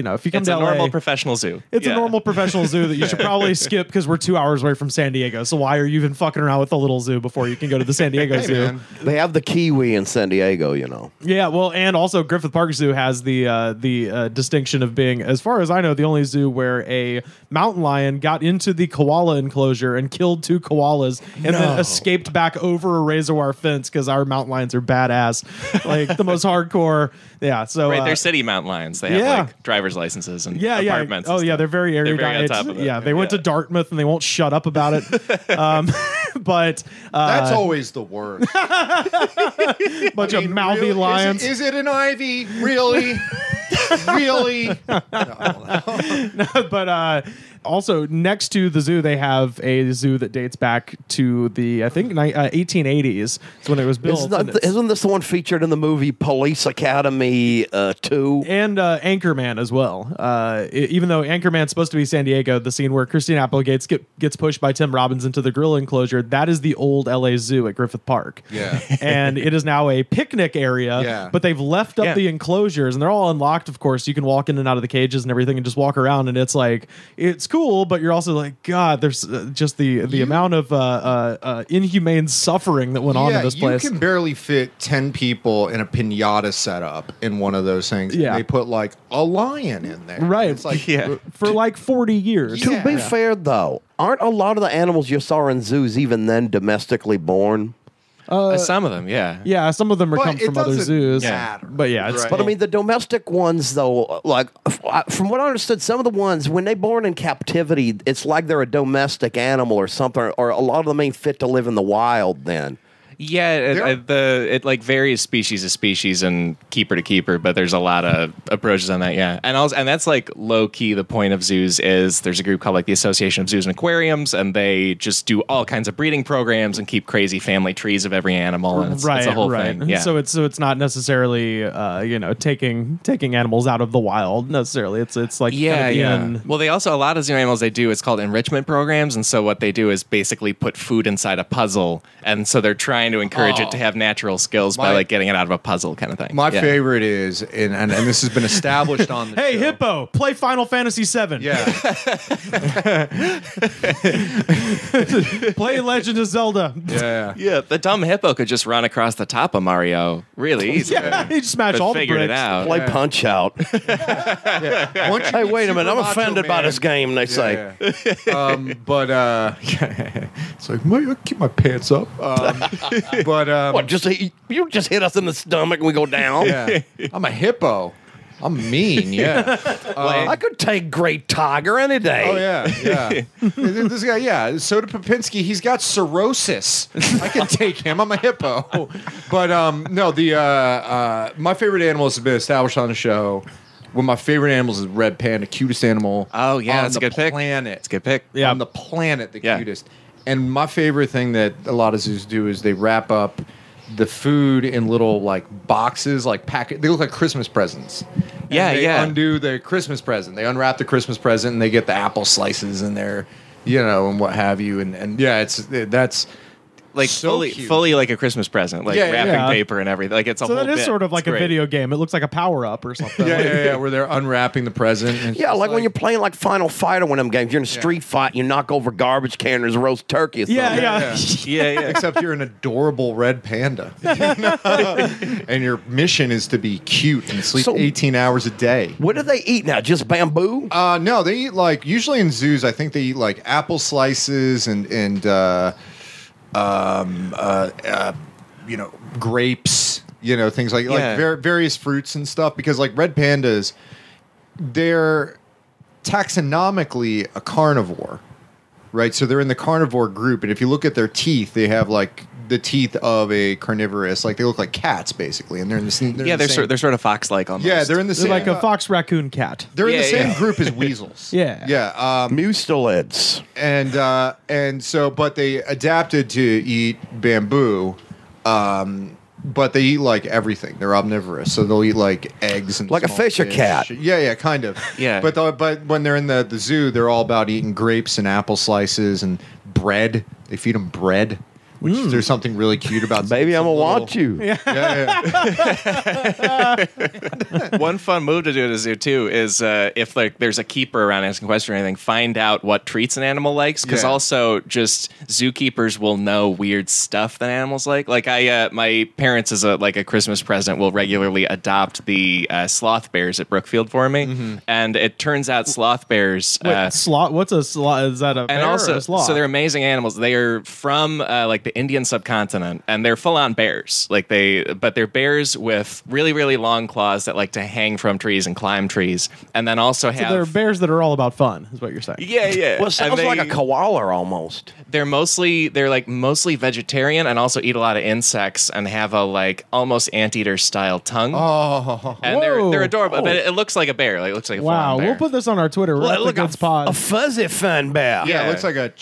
come it's to a LA, normal professional zoo. It's a normal professional zoo that you should probably skip because we're 2 hours away from San Diego. So why are you even fucking around with the little zoo before you can go to the San Diego Zoo? Man. They have the Kiwi in San Diego, Yeah, well, and also Griffith Park Zoo has the distinction of being, as far as I know, the only zoo where a mountain lion got into the koala enclosure and killed 2 koalas and then escaped back over a razor wire fence because our mountain lions are badass, like the most hardcore. Yeah, so they're city mountain lions. They have like driver's licenses and apartments. Oh yeah, they're very erudite. On top of it. Yeah, they went to Dartmouth and they won't shut up about it. But that's always the worst. Bunch of mouthy lions. Is it an ivy? Really? Really? No, but also next to the zoo, they have a zoo that dates back to the 1880s. It's when it was built. Isn't this the one featured in the movie Police Academy 2? And Anchorman as well. Even though Anchorman's supposed to be San Diego, the scene where Christine Applegate gets pushed by Tim Robbins into the gorilla enclosure, that is the old LA Zoo at Griffith Park. Yeah. And it is now a picnic area, but they've left up the enclosures, and they're all unlocked, of course. You can walk in and out of the cages and everything and just walk around, and it's like, it's cool, but you're also like, God, there's just the amount of inhumane suffering that went on in this place. You can barely fit 10 people in a piñata setup in one of those things. Yeah. They put like a lion in there. Right. It's like, for like 40 years. To be fair, though, aren't a lot of the animals you saw in zoos even then domestically born? Some of them, yeah. Yeah, some of them are But come it from other doesn't zoos. matter. But yeah, it's Right. But I mean, the domestic ones, though, like from what I understood, some of the ones when they're born in captivity, it's like they're a domestic animal or something, or a lot of them ain't fit to live in the wild. Then Yeah, it like varies species to species and keeper to keeper, but there's a lot of approaches on that. Yeah, and that's like low key. The point of zoos is there's a group called like the Association of Zoos and Aquariums, and they just do all kinds of breeding programs and keep crazy family trees of every animal, and it's a whole thing. Yeah. So it's not necessarily taking animals out of the wild necessarily. It's like Well, they also a lot of zoo animals they do. It's called enrichment programs, and so what they do is basically put food inside a puzzle, and so they're trying to encourage it to have natural skills by like getting it out of a puzzle kind of thing. My favorite is, and this has been established on the Hey, show. Hippo, play Final Fantasy VII. Yeah. Play Legend of Zelda. Yeah, the dumb hippo could just run across the top of Mario really easy. Yeah, he just smashed all the figured it bricks. out. play Punch Out. Hey, wait a minute! I'm offended by this game. They say. But it's like, I keep my pants up. But What? You just hit us in the stomach and we go down. yeah, I'm a hippo. I'm mean. Yeah. I could take Great Tiger any day. Oh yeah. This guy, Soda Popinski, he's got cirrhosis. I can take him. I'm a hippo. But no, the my favorite animals have been established on the show. One of my favorite animals is red panda, cutest animal. Oh yeah, on that's a good pick. planet. It's a good pick. Yeah. On the planet, the Yeah. cutest. And my favorite thing that a lot of zoos do is they wrap up the food in little like boxes, like packet. They look like Christmas presents. Yeah, and they yeah. undo the Christmas present. They unwrap the Christmas present and they get the apple slices in there, and what have you. And yeah, that's Like so cute. fully like a Christmas present, like Yeah, wrapping yeah. paper and everything. Like it's a So whole that is bit. sort of like It's a great. video game. It looks like a power up or something. yeah, where they're unwrapping the present. And it's Yeah, just like when you're playing like Final Fight or one of them games, you're in a street fight, you knock over garbage can, there's a roast turkey or something. Yeah. Yeah. Except you're an adorable red panda, and your mission is to be cute and sleep So- 18 hours a day. What do they eat now? Just bamboo? No, they eat like usually in zoos. I think they eat like apple slices and grapes. Things like various fruits and stuff. Because like red pandas, they're taxonomically a carnivore, right? So they're in the carnivore group, and if you look at their teeth, they have like the teeth of a carnivorous. Like they look like cats basically, and they're in the same. They're sort of fox-like almost. Yeah, they're in the They're same. like a fox, raccoon, cat. They're in the Yeah, same yeah. group as weasels. Yeah. Mustelids. And so, but they adapted to eat bamboo. But they eat like everything. They're omnivorous, so they'll eat like eggs and Like a small fish or cat. Yeah, kind of. Yeah. But when they're in the zoo, they're all about eating grapes and apple slices and bread. They feed them bread. Which there's something really cute about. Baby, I'm some going to little- want you. Yeah. One fun move to do at a zoo too is if like there's a keeper around asking a question or anything, find out what treats an animal likes, because Yeah. also just zookeepers will know weird stuff that animals like. Like my parents as a Christmas present will regularly adopt the Sloth Bears at Brookfield for me, and it turns out Sloth Bears. Wait, sloth? What's a sloth? Is that a bear And also, or a sloth? so they're amazing animals. They are from like the Indian subcontinent, and they're full-on bears. But they're bears with really, really long claws that like to hang from trees and climb trees, and then also have. So they're bears that are all about fun, is what you're saying. Yeah. Well, it sounds like a koala almost. They're mostly vegetarian and also eat a lot of insects and have a like almost anteater style tongue. Oh, And Whoa. they're adorable, but it looks like a bear. Like it looks like a Wow, full-on bear. we'll put this on our Twitter. We're at the Look, Goods Pod. a fuzzy fun bear. yeah, it looks like a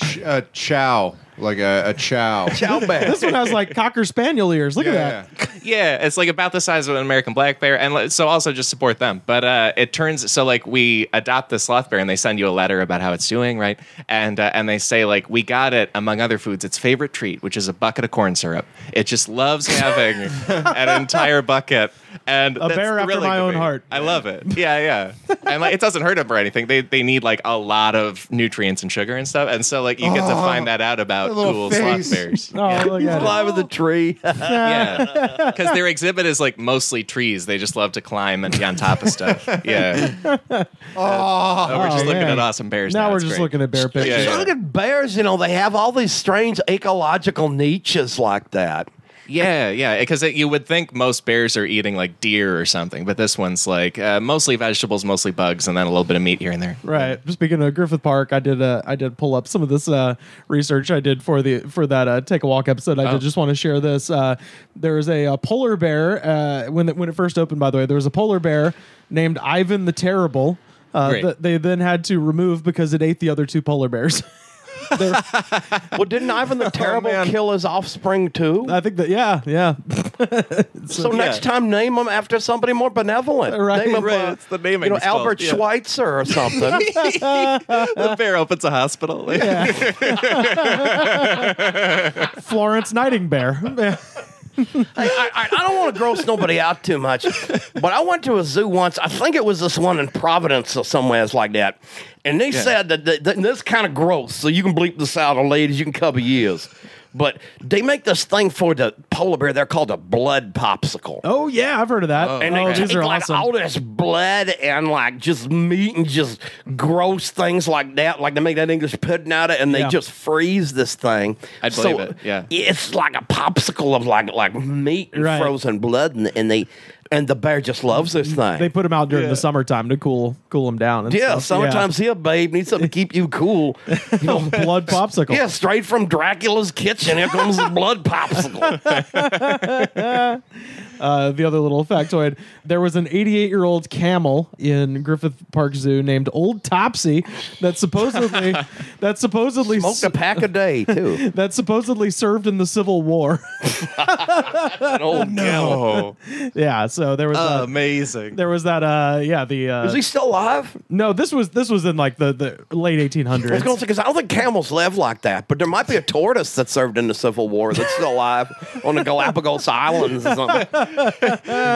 chow, like a chow. Chow bear. This one has like Cocker Spaniel ears. Look at that. Yeah, it's like about the size of an American black bear, and so also just support them. But it turns so like we adopt the sloth bear, and they send you a letter about how it's doing, right? And they say like we got it among other foods its favorite treat, which is a bucket of corn syrup. It just loves having an entire bucket. And A that's bear after thrilling my to own me. heart. I love it. Yeah, and like it doesn't hurt them or anything. They need like a lot of nutrients and sugar and stuff, and so like you get to find that out about little cool face. sloth bears. Oh, look at it. Climbing the tree. Yeah, because their exhibit is like mostly trees. They just love to climb and be on top of stuff. Yeah. We're just looking man. at awesome bears. Now we're It's just great. looking at bear pictures. Yeah. So look at bears, they have all these strange ecological niches like that. Yeah, because you would think most bears are eating like deer or something, but this one's like mostly vegetables, mostly bugs, and then a little bit of meat here and there. Right. Speaking of Griffith Park, I did pull up some of this research I did for that Take a Walk episode. I did just want to share this. There was a polar bear when it first opened. By the way, there was a polar bear named Ivan the Terrible that they then had to remove because it ate the other two polar bears. Well, didn't Ivan the Terrible kill his offspring too? I think that, yeah. So next time, name them after somebody more benevolent. Right, name 'em, It's the naming. Albert Schweitzer or something. The bear opens a hospital. Florence Nightingale. I don't want to gross nobody out too much, but I went to a zoo once. I think it was this one in Providence or somewhere like that. And they said that this kind of gross, so you can bleep this out, ladies. You can cover your ears. But they make this thing for the polar bear. They're called a blood popsicle. Oh, yeah, I've heard of that. And they these take are like awesome. all this blood and like just meat and just gross things like that. Like they make that English pudding out of it and they just freeze this thing. I'd believe it, yeah. It's like a popsicle of like meat and frozen blood and the bear just loves this thing. They put them out during the summertime to cool them down. And stuff. Summertime's here, babe. Need something to keep you cool. Blood popsicle. Yeah, straight from Dracula's kitchen. Here comes the blood popsicle. The other little factoid, there was an 88-year-old camel in Griffith Park Zoo named Old Topsy that supposedly Smoked a pack a day, too. that supposedly served in the Civil War. Oh, no. Yeah, so there was amazing. There was that Is he still alive? No, this was in like the late 1800s. I was going to say, because I don't think camels live like that, but there might be a tortoise that served in the Civil War that's still alive on the Galapagos Islands or something.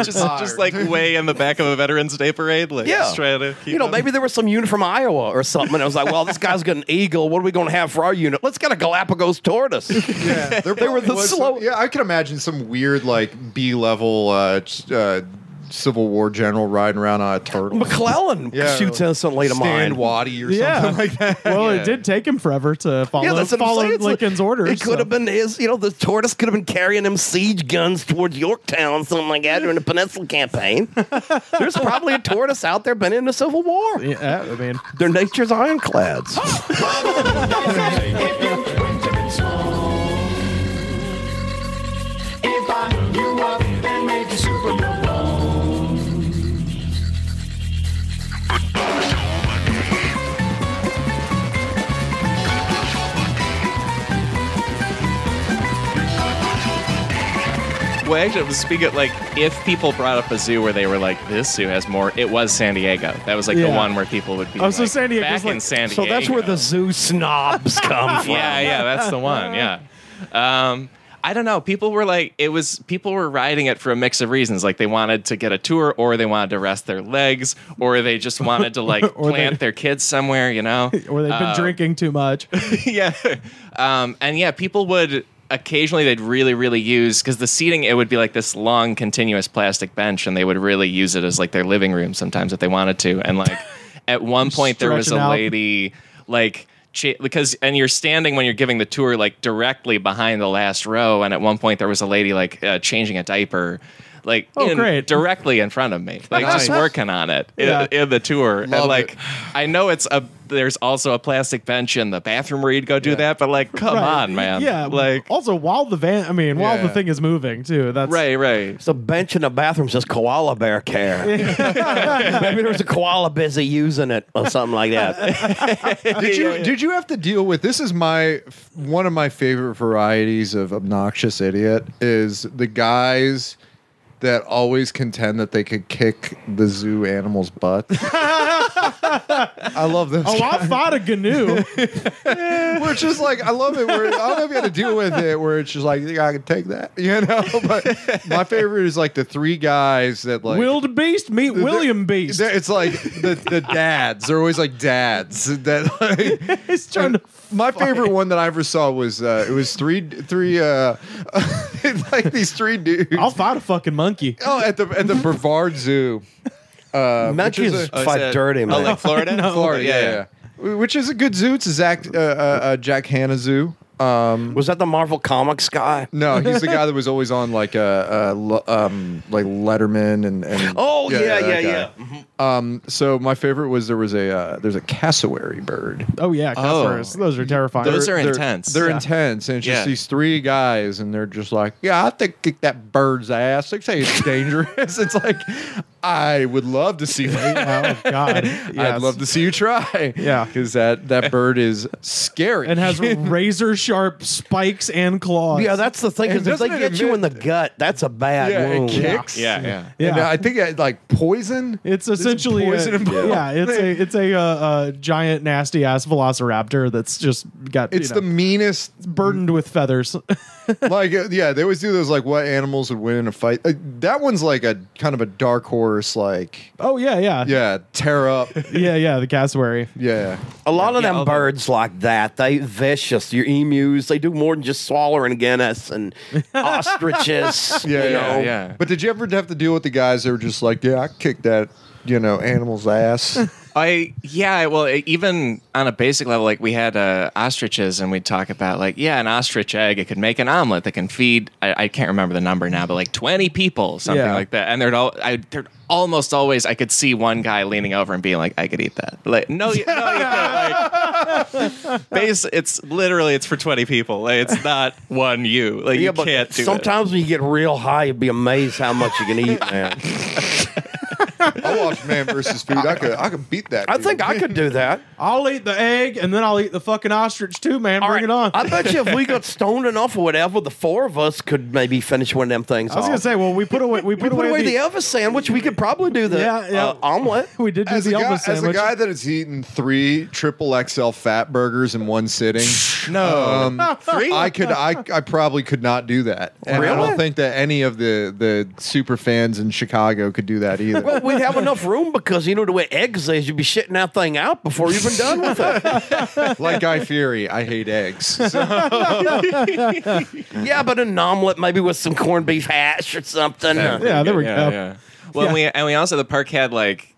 just like way in the back of a Veterans Day parade, like just trying to keep maybe there was some unit from Iowa or something, and I was like, well, this guy's got an eagle. What are we going to have for our unit? Let's get a Galapagos tortoise. Yeah, They were the slow. I can imagine some weird like B-level Civil War general riding around on a turtle. McClellan shoots instantly to Stan mine. Waddy or something like that. Well, it did take him forever to follow Lincoln's orders. It could have been his, the tortoise could have been carrying them siege guns towards Yorktown, something like that, during the Peninsula Campaign. There's probably a tortoise out there been in the Civil War. Yeah, I mean, they're nature's ironclads. If I hooked you up and made you super your bone. Well, actually, speaking of, like, if people brought up a zoo where they were like, this zoo has more, it was San Diego. That was like the one where people would be. Oh, so like, San Diego back in San Diego. So that's where the zoo snobs come from. Yeah, that's the one. Yeah. I don't know. People were like, people were riding it for a mix of reasons. Like they wanted to get a tour, or they wanted to rest their legs, or they just wanted to like plant their kids somewhere, Or they've been drinking too much. Yeah. People would occasionally, they'd really, really use, because the seating, it would be like this long, continuous plastic bench, and they would really use it as like their living room sometimes if they wanted to. And like at one point, there was a lady like, because you're standing when you're giving the tour like directly behind the last row, and at one point there was a lady like changing a diaper like directly in front of me, like just working on it in the tour. Love and like it. I know there's also a plastic bench in the bathroom where you'd go do that, but like come on, man. Yeah, like also while the the thing is moving too. That's right. It's a bench in the bathroom says koala bear care. Maybe there was a koala busy using it or something like that. Did you have to deal with this? Is one of my favorite varieties of obnoxious idiot is the guys that always contend that they could kick the zoo animal's butt. I love this. I fought a GNU. Where it's just like, I love it. Where I don't know if you had to deal with it, where it's just like, you think I can take that? But my favorite is like the three guys that like Wild Beast meet William Beast. It's like the dads. They're always like dads. That like, He's trying to. My favorite one that I ever saw was it was three like these three dudes. I'll fight a fucking monkey. Oh, at the Brevard Zoo. Monkeys fight dirty, man. Florida? Florida, yeah. Which is a good zoo. It's a Jack Hanna Zoo. Was that the Marvel Comics guy? No, he's the guy that was always on like Letterman and Oh yeah. that guy. So my favorite was there's a cassowary bird. Oh yeah, cassowaries. Those are terrifying. Those are intense. They're intense, and it's just Yeah. these three guys, and they're just like, yeah, I think kick that bird's ass. They say it's dangerous. It's like, I would love to see that. Oh God, I'd love to see you try. Yeah. because that bird is scary and has razor sharp spikes and claws. Yeah, that's the thing. And Because if they doesn't it get you in the admit- gut, that's a bad yeah, wound. it kicks. Yeah. Yeah. And I think like poison. It's essentially poison and blood. it's a giant nasty ass velociraptor that's just got It's the meanest. burdened with feathers. Like they always do those like what animals would win in a fight. That one's like a kind of a dark horse. Like Oh yeah, tear up. the cassowary. Yeah. A lot of Yeah, them although- birds like that, they vicious. Your emus, they do more than just swallowing Guinness and ostriches. Yeah, you know? yeah. But did you ever have to deal with the guys that were just like, yeah, I kicked that, animal's ass? Even on a basic level, like we had ostriches, and we'd talk about like, an ostrich egg, it could make an omelet that can feed. I can't remember the number now, but like 20 people, something Yeah. like that. And there'd almost always, I could see one guy leaning over and being like, I could eat that. Like, no, you can't. Like, it's for 20 people. Like, it's not one you. Like, you but can't do it. sometimes when you get real high, you'd be amazed how much you can eat, man. I watched Man vs. Food. I could beat that. I dude. think I could do that. I'll eat the egg and then I'll eat the fucking ostrich too, man. Bring it on. I bet you if we got stoned enough or whatever, the four of us could maybe finish one of them things I was off. gonna say, well, we put away we put away the Elvis sandwich. We could probably do the omelet. we did do As the a, guy, Elvis as a sandwich. guy that has eaten 3 XXL fat burgers in one sitting, No. 3? I probably could not do that. And I don't think that any of the super fans in Chicago could do that either. Well, we'd have enough room because the way eggs is, you'd be shitting that thing out before you're even done with it. Like Guy Fieri, I hate eggs. So, Yeah, but an omelet maybe with some corned beef hash or something. Yeah, there we go. Yeah. Well, we also, the park had like,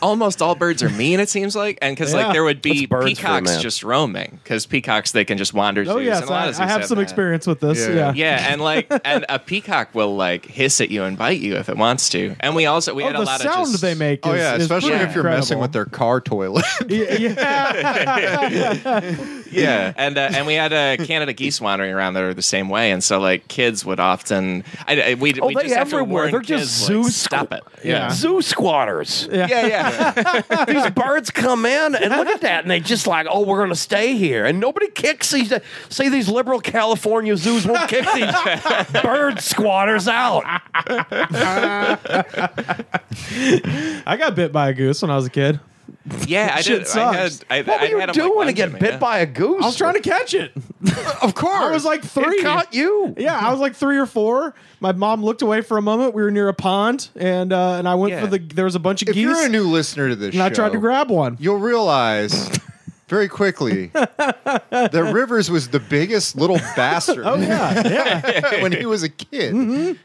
almost all birds are mean, it seems like, and because Yeah. like there would be That's birds for you, peacocks man. just roaming, because peacocks, they can just wander. Oh zoos, yes, and a lot of I zoos have some that. experience with this. Yeah. Yeah. Yeah, and a peacock will like hiss at you and bite you if it wants to. And we had a the lot sound of just, they make. oh is, yeah, is especially pretty if you're messing incredible. with their car toilet. Yeah, and we had Canada geese wandering around that are the same way, and so like kids would often we they just have to everywhere. warn They're just kids, zoo like, stop it. Yeah. Zoo squatters. Yeah. These birds come in and look at that, and they just like, oh, we're going to stay here, and nobody kicks these. Say these liberal California zoos won't kick these bird squatters out. I got bit by a goose when I was a kid. Yeah, I Shit did. sucks. I What were you had 'em, doing to like, get lunging me, bit yeah. by a goose? I was trying to catch it. Of course. I was like 3. It caught you. Yeah, I was like 3 or 4. My mom looked away for a moment. We were near a pond, and I went for there was a bunch of if geese. you're a new listener to this and show, I tried to grab one. you'll realize very quickly that Rivers was the biggest little bastard Oh yeah. when he was a kid.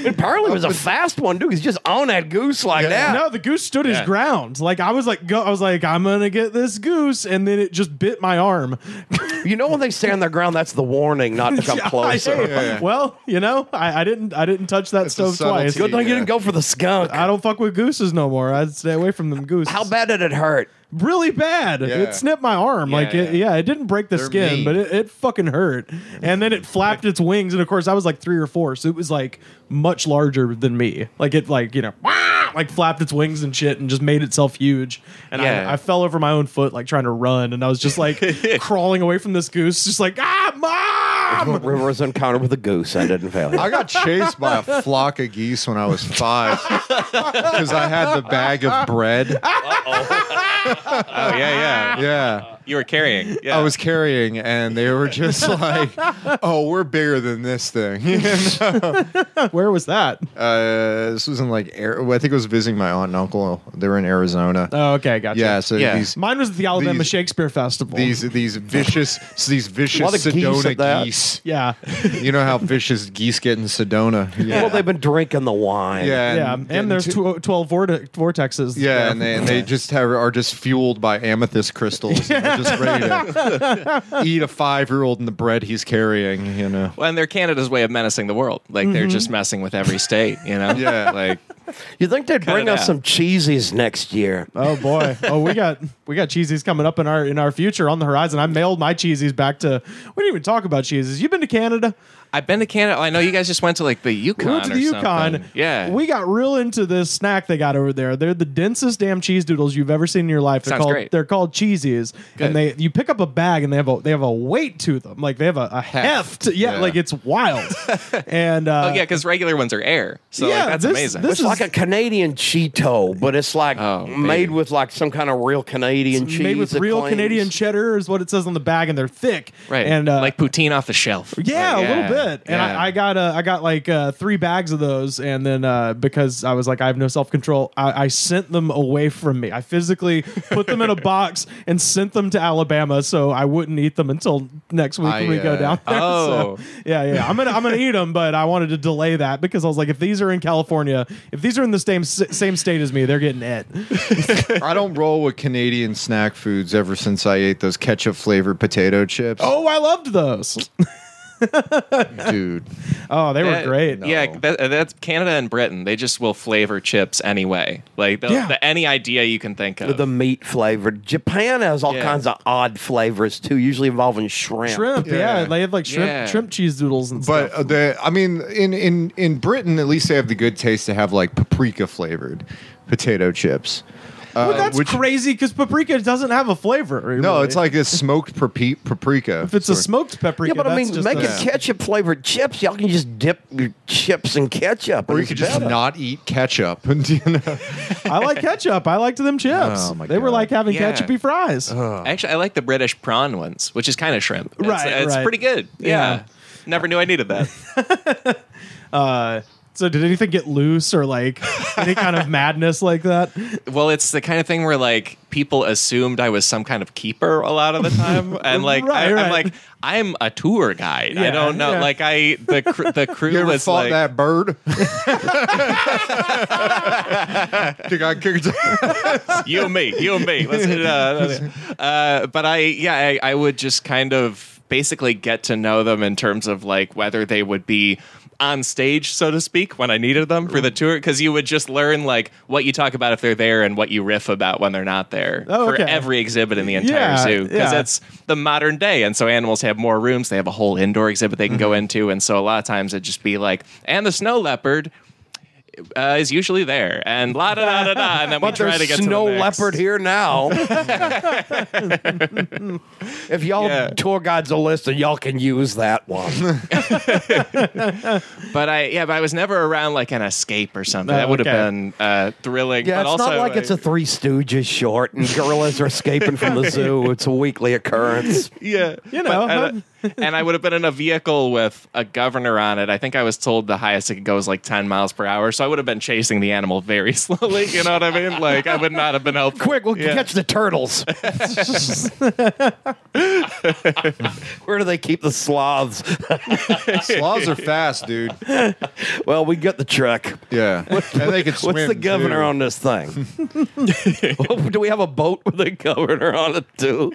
Apparently, it was a fast one, dude. He's just on that goose like that. No, the goose stood his ground. Like I was like, I'm gonna get this goose, and then it just bit my arm. You know when they stand on their ground, that's the warning not to come closer. Hey, well, I didn't touch that stove subtlety. twice. Good thing you didn't go for the skunk. I don't fuck with gooses no more. I'd stay away from them gooses. How bad did it hurt? Really bad. Yeah. It snipped my arm. It didn't break the They're skin, mean. but it fucking hurt. And then it flapped its wings, and of course I was like 3 or 4, so it was like much larger than me. Like it like flapped its wings and shit and just made itself huge. And Yeah. I fell over my own foot like trying to run, and I was just like crawling away from this goose, just like, Mom! River's encounter with a goose ended in failure. I got chased by a flock of geese when I was 5 because I had the bag of bread. Oh yeah. Yeah. You were carrying. Yeah. I was carrying, and they were just like, "Oh, we're bigger than this thing." Where was that? This was in like, I think it was visiting my aunt and uncle. They were in Arizona. Oh, okay, gotcha. Yeah, so Yeah. these Mine was at the Alabama These- Shakespeare Festival. vicious A lot of geese Sedona at that. geese. yeah. You know how vicious geese get in Sedona. Yeah. Well, they've been drinking the wine. Yeah, and there's 12 vortexes. Yeah, and they just are just fueled by amethyst crystals. And just ready to eat a 5-year-old and the bread he's carrying. You know. Well, and they're Canada's way of menacing the world. Like they're just messing with every state. You know. Yeah. Like You think they'd bring us some Cheesies next year? Oh boy! Oh, we got Cheesies coming up in our future on the horizon. I mailed my Cheesies back to. We didn't even talk about Cheesies. You been to Canada? I've been to Canada. I know you guys just went to like the Yukon. We went to the Yukon. Yeah. We got real into this snack they got over there. They're the densest damn cheese doodles you've ever seen in your life. Sounds great. They're called Cheesies, Good. and you pick up a bag and they have a weight to them. Like they have a heft. Yeah, like it's wild. And oh yeah, because regular ones are air. So yeah, like, that's amazing. It's like a Canadian Cheeto, but it's like baby. made with like some kind of real Canadian cheese. made with it real claims. Canadian cheddar is what it says on the bag, and they're thick. Right. And like poutine off the shelf. yeah, Like, a little bit. And yeah. I got like 3 bags of those, and then because I was like, I have no self control, I sent them away from me. I physically put them in a box and sent them to Alabama, so I wouldn't eat them until next week when we go down there. Oh. So, yeah. I'm gonna eat them, but I wanted to delay that because I was like, if these are in California, if these are in the same state as me, they're getting it. I don't roll with Canadian snack foods ever since I ate those ketchup flavored potato chips. Oh, I loved those. Dude. Oh, they were great. Yeah, that's Canada and Britain. They just will flavor chips anyway. Like any idea you can think of. With the meat flavored. Japan has all kinds of odd flavors too, usually involving shrimp. Yeah. They have like shrimp cheese doodles and stuff. But I mean, in Britain, at least they have the good taste to have like paprika flavored potato chips. Well, that's crazy because paprika doesn't have a flavor. Really. No, it's like a smoked paprika. If it's a smoked paprika, Yeah, but I mean, that's make just it ketchup flavored chips. Y'all can just dip your chips in ketchup. Or you could just not eat ketchup. You know? I like ketchup. I liked them chips. Oh, my they were God. like having Yeah. ketchupy fries. Actually, I like the British prawn ones, which is kind of shrimp. Right, It's right. pretty good. Yeah. Never knew I needed that. So did anything get loose or like any kind of madness like that? Well, it's the kind of thing where like people assumed I was some kind of keeper a lot of the time, and like Right. I'm like I'm a tour guide. I don't know. yeah. Like the crew You ever was fought like that bird? Think I kicked you and me. But I would just kind of basically get to know them in terms of like whether they would be on stage, so to speak, when I needed them for the tour, because you would just learn like what you talk about if they're there and what you riff about when they're not there for every exhibit in the entire zoo, because it's the modern day, and so animals have more rooms. They have a whole indoor exhibit they can go into, and so a lot of times it'd just be like, and the snow leopard is usually there, and la da da da da, and then we But try there's to get snow to the next. leopard here now. If y'all tour guides are listening, y'all can use that one. But I was never around like an escape or something. That would have been thrilling. Yeah, but it's also, not like it's a Three Stooges short and gorillas are escaping from the zoo. It's a weekly occurrence. yeah, You know, and I would have been in a vehicle with a governor on it. I think I was told the highest it could go is like 10 miles per hour. So I would have been chasing the animal very slowly. You know what I mean? Like I would not have been helpful. Quick, we'll catch the turtles. Where do they keep the sloths? Sloths are fast, dude. Well, we got the truck. Yeah. And they can swim. What's the governor too. on this thing? Do we have a boat with a governor on it too?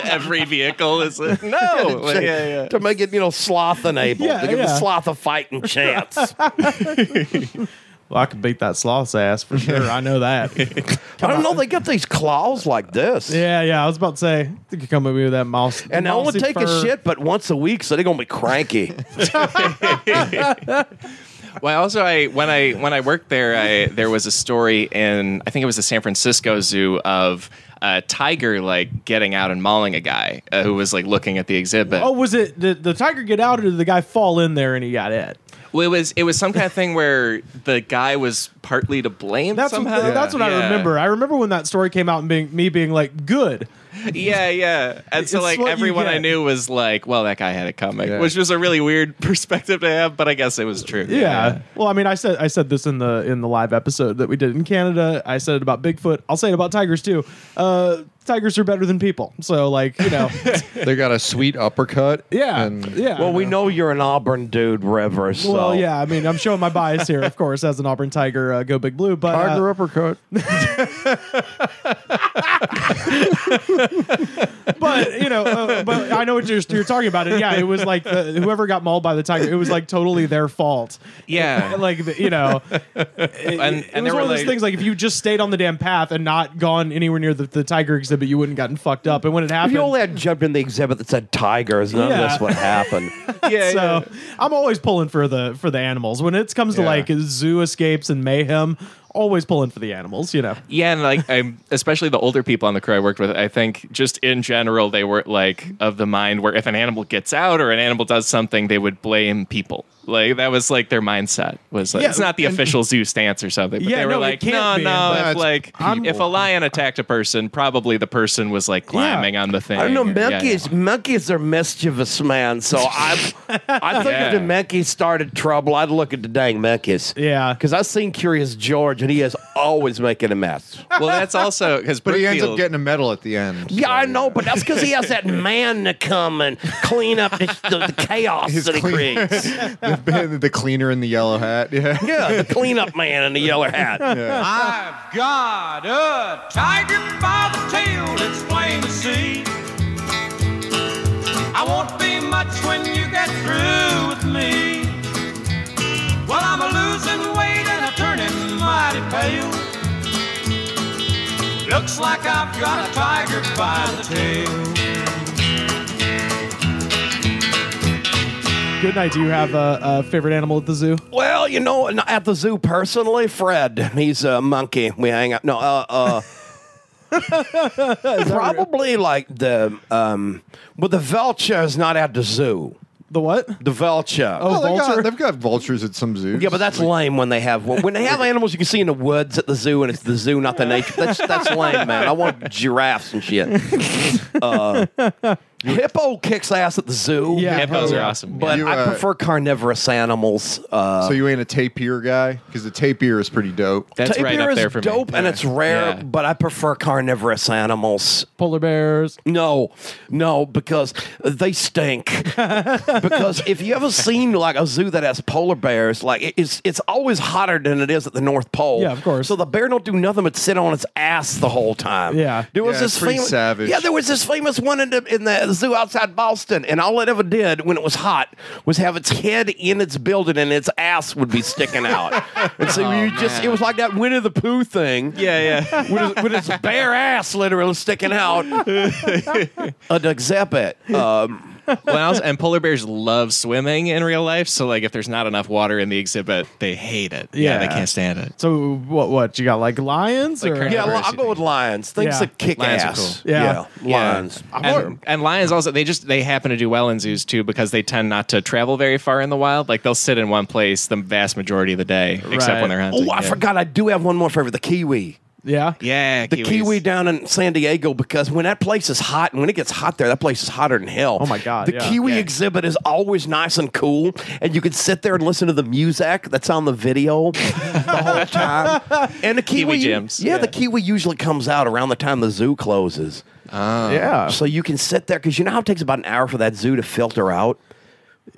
Every vehicle is no. To make it, sloth enabled. Yeah, to give the yeah. sloth a fighting chance. well, I could beat that sloth's ass for sure. I know that. I don't know. They get these claws like this. Yeah. I was about to say, you could come with me with that mouse. And they only mousy take a fur. shit but once a week, so they're gonna be cranky. Well, also, when I worked there, there was a story in, I think it was the San Francisco Zoo, of a tiger like getting out and mauling a guy who was like looking at the exhibit. Oh, was it the tiger get out or did the guy fall in there and he got it? Well, it was some kind of thing where the guy was partly to blame That's somehow. that's what I remember. I remember when that story came out and being like, good. Yeah. And so It's like what you everyone I get. knew was like, well, that guy had it coming, Yeah. which was a really weird perspective to have, but I guess it was true. Yeah. Well, I mean, I said this in the live episode that we did in Canada. I said it about Bigfoot. I'll say it about tigers too. Tigers are better than people. So like, They got a sweet uppercut. yeah. And Yeah. Well, we know you're an Auburn dude, River. So. Well, yeah. I mean, I'm showing my bias here, of course, as an Auburn Tiger, go Big Blue. But tiger uppercut. But but I know what you're talking about. It. Yeah, it was like whoever got mauled by the tiger. It was like totally their fault. Yeah, and it was one of those things. Like if you just stayed on the damn path and not gone anywhere near the tiger exhibit, you wouldn't gotten fucked up. And when it happened, if you only had jumped in the exhibit that said tigers, none of this would happen. So I'm always pulling for the animals when it comes to like zoo escapes and mayhem. Always pulling for the animals, Yeah, and like especially the older people on the crew I worked with, I think just in general they were like of the mind where if an animal gets out or an animal does something, they would blame people. Like that was like their mindset was like it's not the official zoo stance or something, but they were like, if a lion attacked a person, probably the person was like climbing on the thing. I don't know, monkeys are mischievous, man. So I think if the monkeys started trouble, I'd look at the dang monkeys. Yeah, because I've seen Curious George, and he is always making a mess. Well, that's also because but he ends up getting a medal at the end. Yeah, I know, but that's because he has that man to come and clean up the chaos that he creates. The cleaner in the yellow hat. Yeah, the cleanup man in the yellow hat. Yeah. I've got a tiger by the tail, it's plain to see. I won't be much when you get through with me. Well, I'm a losing weight and I'm turning mighty pale. Looks like I've got a tiger by the tail. Good night. Do you have a favorite animal at the zoo? Well, at the zoo personally, Fred. He's a monkey. We hang out. No, probably like the vulture is not at the zoo. The what? The vulture. Oh, vulture? They've got vultures at some zoos. Yeah, but that's lame when they have animals you can see in the woods at the zoo, and it's the zoo, not the nature. That's lame, man. I want giraffes and shit. Hippo kicks ass at the zoo. Yeah, hippos are awesome. But I prefer carnivorous animals. So you ain't a tapir guy? Because the tapir is pretty dope. That's tapir right up there for is dope, me. and it's rare, but I prefer carnivorous animals. Polar bears. No, because they stink. Because if you ever seen like a zoo that has polar bears, like it's always hotter than it is at the North Pole. Yeah, of course. So the bear don't do nothing but sit on its ass the whole time. Yeah. There was it's pretty savage. Yeah, there was this famous one in the zoo outside Boston, and all it ever did when it was hot was have its head in its building and its ass would be sticking out. And so it was like that Winnie the Pooh thing. Yeah. with its bare ass literally sticking out. An exhibit. And polar bears love swimming in real life, so like if there's not enough water in the exhibit, they hate it. Yeah, they can't stand it. So what you got, like lions? Like or? Yeah, I'll go with lions. Things that kick lions ass. Are cool. Yeah. Lions. And lions also they happen to do well in zoos too because they tend not to travel very far in the wild. Like they'll sit in one place the vast majority of the day, except when they're hunting. Oh, I forgot. I do have one more favorite: the kiwi. Yeah. The kiwi down in San Diego, because when that place is hot, and when it gets hot there, that place is hotter than hell. Oh my God. The kiwi exhibit is always nice and cool, and you can sit there and listen to the music that's on the video the whole time. And the kiwi gyms. The kiwi usually comes out around the time the zoo closes. Yeah. So you can sit there, because you know how it takes about an hour for that zoo to filter out?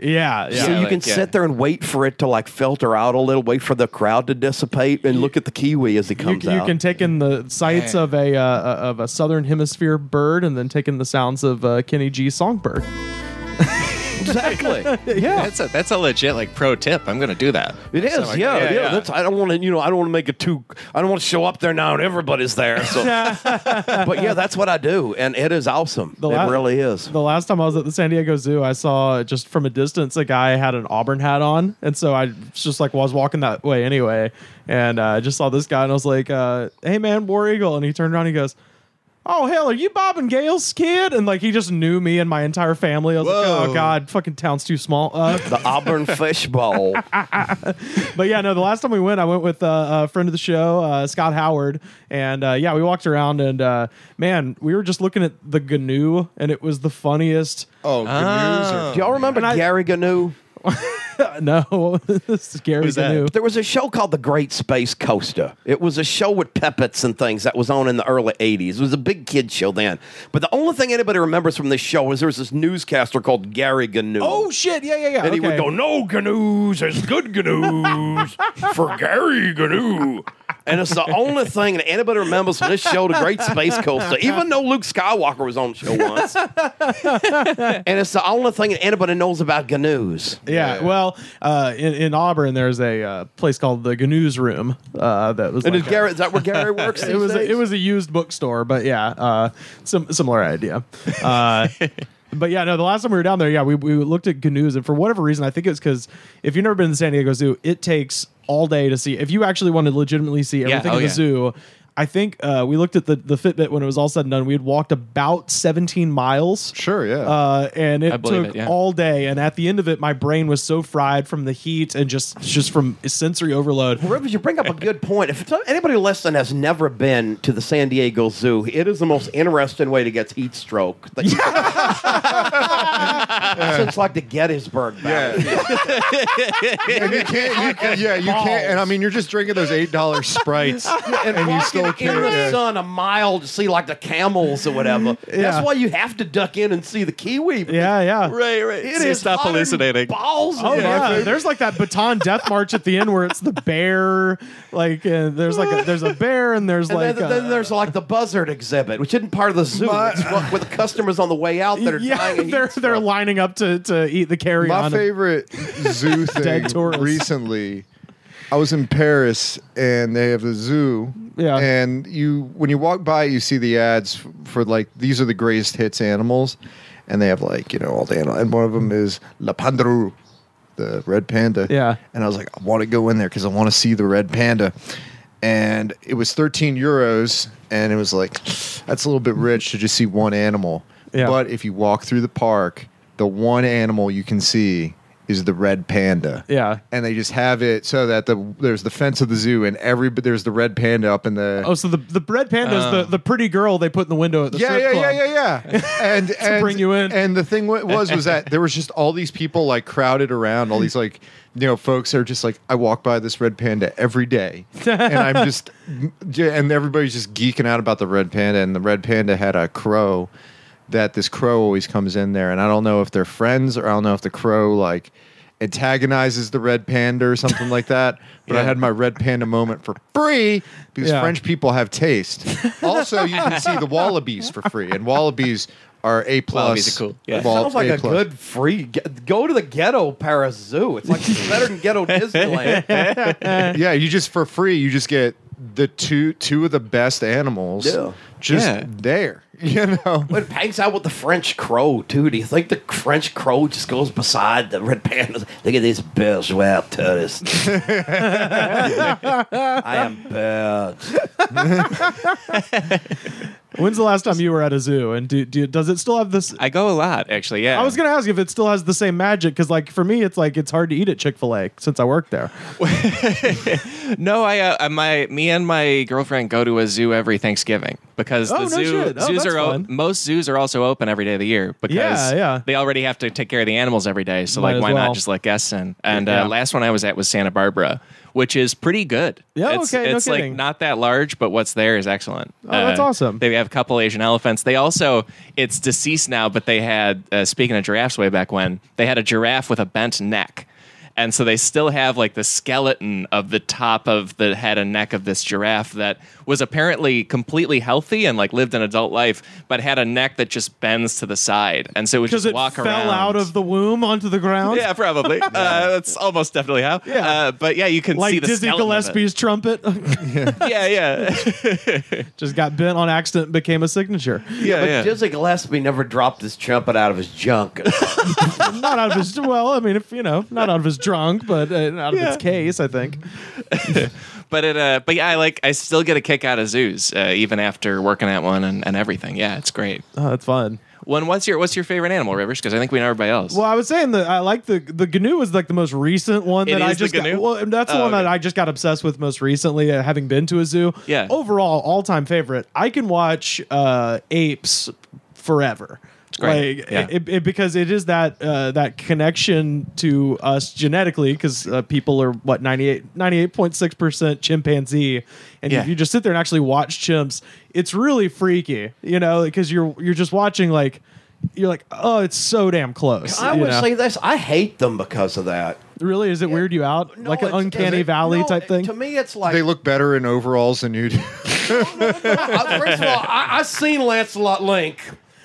Yeah. So you can sit there and wait for it to like filter out a little, wait for the crowd to dissipate, and look at the kiwi as he comes out. You can take in the sights of a southern hemisphere bird, and then take in the sounds of Kenny G's songbird. Exactly. Yeah, that's a legit like pro tip. I'm gonna do that. It is. That's, I don't want to. I don't want to make it too. I don't want to show up there now and everybody's there. So, but yeah, that's what I do, and it is awesome. It really is. The last time I was at the San Diego Zoo, I saw just from a distance a guy had an Auburn hat on, and so I just like was walking that way anyway, and I just saw this guy, and I was like, "Hey man, War Eagle," and he turned around, and he goes, "Oh hell, are you Bob and Gail's kid?" And like he just knew me and my entire family. I was like, "Oh God, fucking town's too small." The Auburn Fishbowl. But yeah, no. The last time we went, I went with a friend of the show, Scott Howard, and we walked around, and man, we were just looking at the Gnu, and it was the funniest. Oh, Gnus. Do y'all remember Gary Gnu? No, this is Gary Gnu. There was a show called The Great Space Coaster. It was a show with puppets and things that was on in the early 80s. It was a big kid show then. But the only thing anybody remembers from this show is there was this newscaster called Gary Gnu. Oh, shit. Yeah. And he would go, "No Gnus, there's good Gnus for Gary Gnu." And it's the only thing that anybody remembers from this show, The Great Space Coaster, even though Luke Skywalker was on the show once. And it's the only thing that anybody knows about GNUs. Yeah, well, in Auburn, there's a place called the GNU's Room. That was. And is that where Gary works? It was a used bookstore, but yeah, similar idea. But yeah, no, the last time we were down there, yeah, we looked at GNUs, and for whatever reason, I think it's because if you've never been to the San Diego Zoo, it takes all day to see. If you actually want to legitimately see everything in the zoo, I think we looked at the Fitbit when it was all said and done. We had walked about 17 miles. Sure, yeah. And it took all day. And at the end of it, my brain was so fried from the heat and just from sensory overload. Rivers, you bring up a good point. If anybody listening has never been to the San Diego Zoo, it is the most interesting way to get heat stroke. Since like the Gettysburg Battle. And you can't. And I mean, you're just drinking those $8 Sprites, and you still in the sun a mile to see like the camels or whatever. Yeah. That's why you have to duck in and see the kiwi. Yeah. Right. It is stop hallucinating. Balls. Oh yeah, there's like that baton death march at the end where it's the bear. Like there's a bear and there's then there's like the buzzard exhibit, which isn't part of the zoo. It's with the customers on the way out that are dying. They're lining up to eat the carry-on. My favorite zoo thing recently. I was in Paris, and they have the zoo. Yeah. And when you walk by, you see the ads for like, these are the greatest hits animals, and they have like, all the animals, and one of them is Le Pandarou, the red panda. Yeah. And I was like, I want to go in there because I want to see the red panda. And it was 13 euros, and it was like, that's a little bit rich to just see one animal. Yeah. But if you walk through the park, the one animal you can see is the red panda. Yeah. And they just have it so that there's the fence of the zoo, and there's the red panda up in the... Oh, so the red panda is the pretty girl they put in the window at the strip club. Yeah. And to bring you in. And the thing was that there was just all these people like crowded around, all these like, folks are just like, I walk by this red panda every day. And I'm just... And everybody's just geeking out about the red panda, and the red panda had a crow that this crow always comes in there, and I don't know if they're friends, or I don't know if the crow like antagonizes the red panda or something like that. But I had my red panda moment for free because French people have taste. Also, you can see the wallabies for free, and wallabies are A+. Wallabies are cool. Yeah. Sounds like a good free. Go to the Ghetto Paris Zoo. It's like better than Ghetto Disneyland. Yeah, you just for free, you just get the two of the best animals there. It hangs out with the French crow too. Do you think the French crow just goes beside the red pandas? Look at these bourgeois tourists. I am bird. When's the last time you were at a zoo? And does it still have this? I go a lot, actually. Yeah. I was going to ask if it still has the same magic, because like for me, it's like it's hard to eat at Chick-fil-A since I work there. No, me and my girlfriend go to a zoo every Thanksgiving because most zoos are also open every day of the year because they already have to take care of the animals every day. So why not just let guests in? And last one I was at was Santa Barbara, which is pretty good. Yeah, it's like not that large, but what's there is excellent. Oh, that's awesome. They have a couple Asian elephants. They also, it's deceased now, but they had, speaking of giraffes way back when, they had a giraffe with a bent neck. And so they still have like the skeleton of the top of the head and neck of this giraffe that was apparently completely healthy and like lived an adult life, but had a neck that just bends to the side. And so it would just walk around. Because it fell out of the womb onto the ground? Yeah, probably. That's almost definitely how. Yeah. But yeah, you can like see the Dizzy Gillespie's trumpet. Yeah. Just got bent on accident and became a signature. But Dizzy Gillespie never dropped his trumpet out of his junk. Not out of his, not out of his drunk, but out of its case, I think. But I still get a kick out of zoos even after working at one and everything. Yeah, it's great. Oh, that's fun. What's your favorite animal, Rivers? Because I think we know everybody else. Well, I was saying that I like the GNU is like the most recent one that I just got. Well, that's the one that I just got obsessed with most recently, having been to a zoo. Yeah. Overall, all-time favorite. I can watch apes forever. It's great. Because it is that connection to us genetically, because people are 98.6% chimpanzee, and if you just sit there and actually watch chimps, it's really freaky, because you're just watching you're like, oh, it's so damn close. I would say this. I hate them because of that. Really? Is it weird you out? No, Like an it's- uncanny is it- valley no, type thing? To me, it's like They look better in overalls than you do. First of all, I seen Lancelot Link,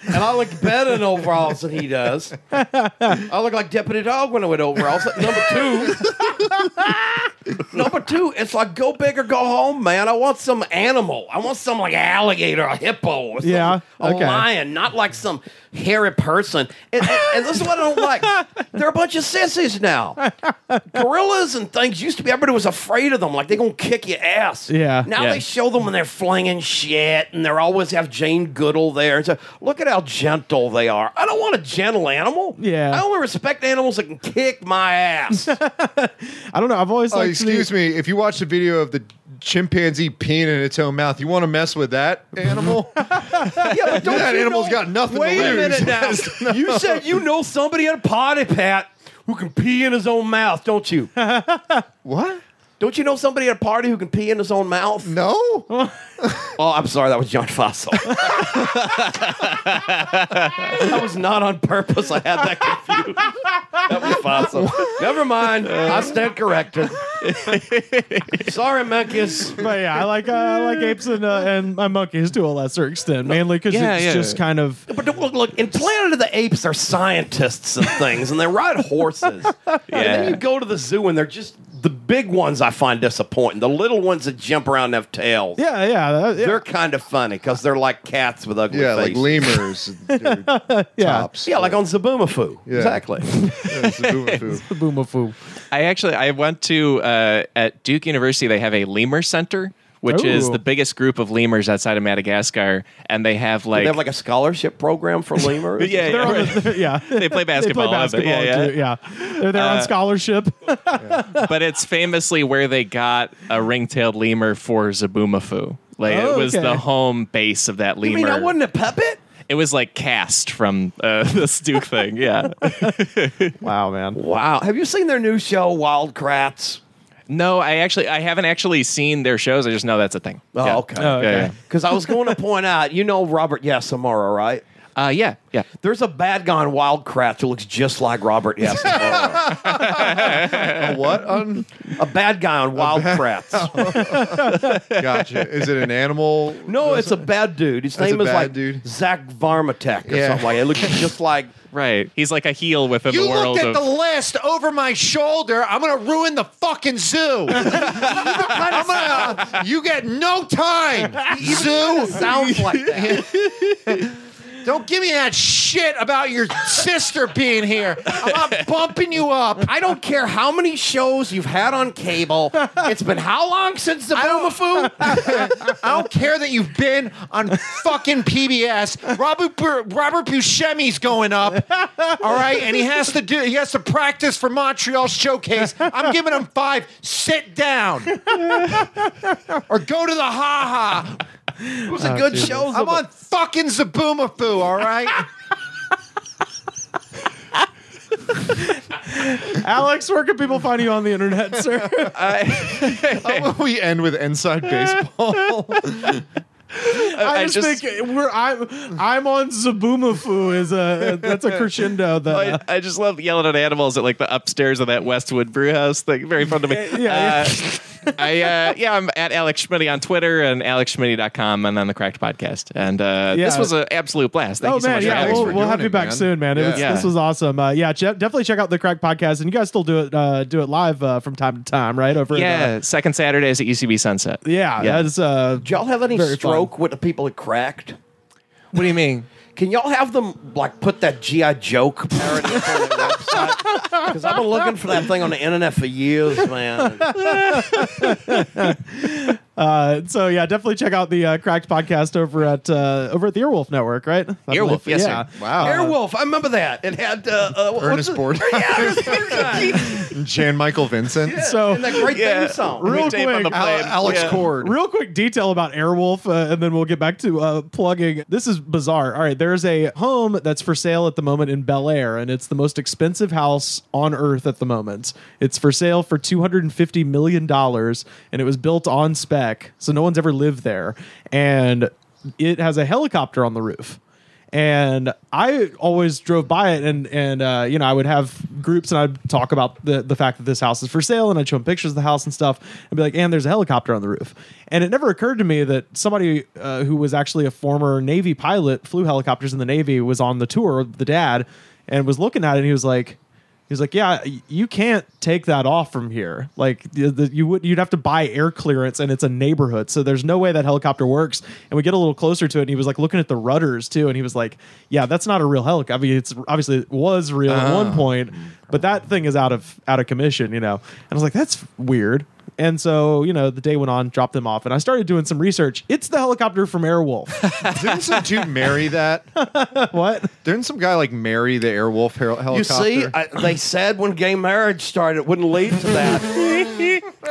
and I look better in overalls than he does. I look like Deputy Dog when I went overalls. Number two, it's like go big or go home, man. I want some animal. I want some like alligator, a hippo, or some, a lion, not like some hairy person. And this is what I don't like. They're a bunch of sissies now. Gorillas and things used to be, everybody was afraid of them, like they're going to kick your ass. Yeah. Now they show them when they're flinging shit, and they always have Jane Goodall there. And so, look at how gentle they are. I don't want a gentle animal. Yeah. I only respect animals that can kick my ass. I don't know. I've always liked Excuse me, if you watch the video of the chimpanzee peeing in its own mouth, you want to mess with that animal? Yeah, but don't That you animal's know- got nothing Wait to lose. a minute now. You said you know somebody at a party, Pat, who can pee in his own mouth, don't you? What? Don't you know somebody at a party who can pee in his own mouth? No. Oh, I'm sorry. That was John Fossil. That was not on purpose. I had that confused. That was Fossil. Never mind. I stand corrected. Sorry, monkeys. But yeah, I like apes and monkeys to a lesser extent, mainly because it's just kind of. But look, in Planet of the Apes, they're scientists and things, and they ride horses. And then you go to the zoo, and they're just the big ones. I find disappointing. The little ones that jump around and have tails. Yeah. They're kind of funny because they're like cats with ugly faces. Like lemurs. Tops. Yeah, like on Zaboomafoo. Yeah. Exactly. Boomafoo. I went to at Duke University. They have a lemur center, which is the biggest group of lemurs outside of Madagascar, and they have like they have like a scholarship program for lemurs. yeah, they play basketball. Yeah. They're there on scholarship. But it's famously where they got a ring-tailed lemur for Zaboomafoo. Like it was the home base of that lemur. You mean I wasn't a puppet? It was like cast from this Duke thing. Yeah. Wow, man. Wow. Have you seen their new show, Wild Kratts? No, I haven't actually seen their shows. I just know that's a thing. Oh, Yeah. okay. Yeah. Because I was going to point out, you know Robert Yasamura, right? Yeah. There's a bad guy on Wild Kratts who looks just like Robert Yasamura. A what? A bad guy on Wild Kratts. Gotcha. Is it an animal? No, it's a bad dude. His That's name a is bad like dude. Zach Varmatek or Yeah. something like that. It looks just like... Right. He's like a heel within You the world looked at of... the list over my shoulder. I'm going to ruin the fucking zoo. You get no time, zoo. Sounds like that. Don't give me that shit about your sister being here. I'm not bumping you up. I don't care how many shows you've had on cable. It's been how long since the Boomafoo? I don't care that you've been on fucking PBS. Robert Buscemi's going up, all right, and he has to practice for Montreal Showcase. I'm giving him 5. Sit down, or go to the Ha Ha. It was a good show. I'm on fucking Zaboomafoo, all right. Alex, where can people find you on the internet, sir? How about we end with inside baseball? I just think I'm on Zaboomafoo that's a crescendo. That I just love yelling at animals at like the upstairs of that Westwood brew house thing. Very fun to me. I'm at Alex Schmidt on Twitter and alexschmidt.com and on the Cracked Podcast. And this was an absolute blast. Thank you so much for having me. We'll have you back soon, man. This was awesome. Definitely check out the Cracked Podcast, and you guys still do it live from time to time, right? Second Saturdays at UCB Sunset. That's Did y'all have any stroke with the people at Cracked? What do you mean? Can y'all have them like put that G.I. Joe parody on their website? Because I've been looking for that thing on the internet for years, man. Definitely check out the Cracked Podcast over at the Earwolf Network, right? Earwolf, yes, sir. Wow. Airwolf, I remember that. It had Ernest Borg. Jan Michael Vincent. and that great theme song. Real Tape on quick, the plane. Alex Cord. real quick detail about Airwolf, and then we'll get back to plugging. This is bizarre. All right, there's a home that's for sale at the moment in Bel Air, and it's the most expensive house on earth at the moment. It's for sale for $250 million, and it was built on spec, so no one's ever lived there. And it has a helicopter on the roof. And I always drove by it, and I would have groups, and I'd talk about the fact that this house is for sale, and I'd show them pictures of the house and stuff, and be like, and there's a helicopter on the roof. And it never occurred to me that somebody who was actually a former Navy pilot, flew helicopters in the Navy, was on the tour with the dad, and was looking at it, and he was like, yeah, you can't take that off from here. Like you'd have to buy air clearance, and it's a neighborhood, so there's no way that helicopter works. And we get a little closer to it, and he was like looking at the rudders too, and he was like, yeah, that's not a real helicopter. I mean, it's obviously it was real at one point, but that thing is out of commission, And I was like, that's weird. And so, the day went on, dropped them off, and I started doing some research. It's the helicopter from Airwolf. Didn't some dude marry that? What? Didn't some guy marry the Airwolf helicopter? You see, they said when gay marriage started, it wouldn't lead to that.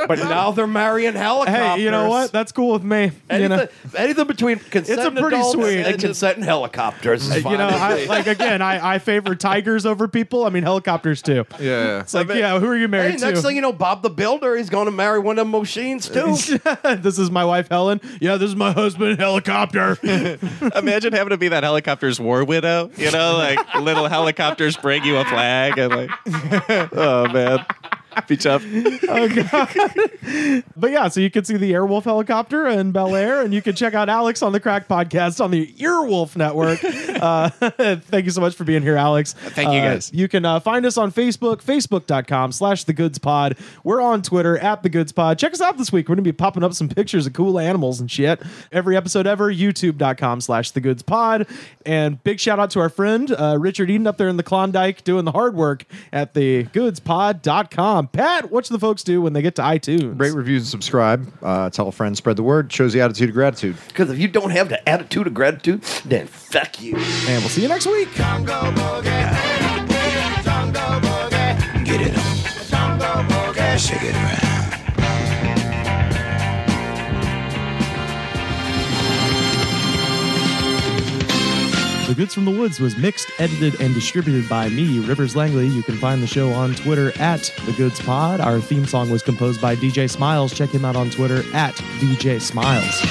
But now they're marrying helicopters. Hey, you know what? That's cool with me. Anything between consenting pretty adults sweet. and consenting helicopters is fine. I favor tigers over people. I mean, helicopters too. Yeah. It's like, who are you married to? Next thing you know, Bob the Builder, he's going to marry one of them machines too. This is my wife, Helen. Yeah, this is my husband, helicopter. Imagine having to be that helicopter's war widow. Little helicopters bring you a flag, and oh man. Be tough. Oh, God. But yeah, so you can see the Airwolf helicopter in Bel Air, and you can check out Alex on the Crack Podcast on the Earwolf Network. Thank you so much for being here, Alex. Thank you, guys. You can find us on Facebook, facebook.com/TheGoodsPod. We're on Twitter @TheGoodsPod. Check us out this week. We're going to be popping up some pictures of cool animals and shit. Every episode ever, youtube.com/TheGoodsPod. And big shout out to our friend, Richard Eden up there in the Klondike doing the hard work at TheGoodsPod.com. Pat, what should the folks do when they get to iTunes? Rate, reviews, and subscribe. Tell a friend, spread the word. Shows the attitude of gratitude. Because if you don't have the attitude of gratitude, then fuck you. And we'll see you next week. Jungle boogie, jungle boogie, get it on. Jungle boogie, shake it around. The Goods from the Woods was mixed, edited, and distributed by me, Rivers Langley. You can find the show on Twitter @TheGoodsPod. Our theme song was composed by DJ Smiles. Check him out on Twitter @DJ Smiles.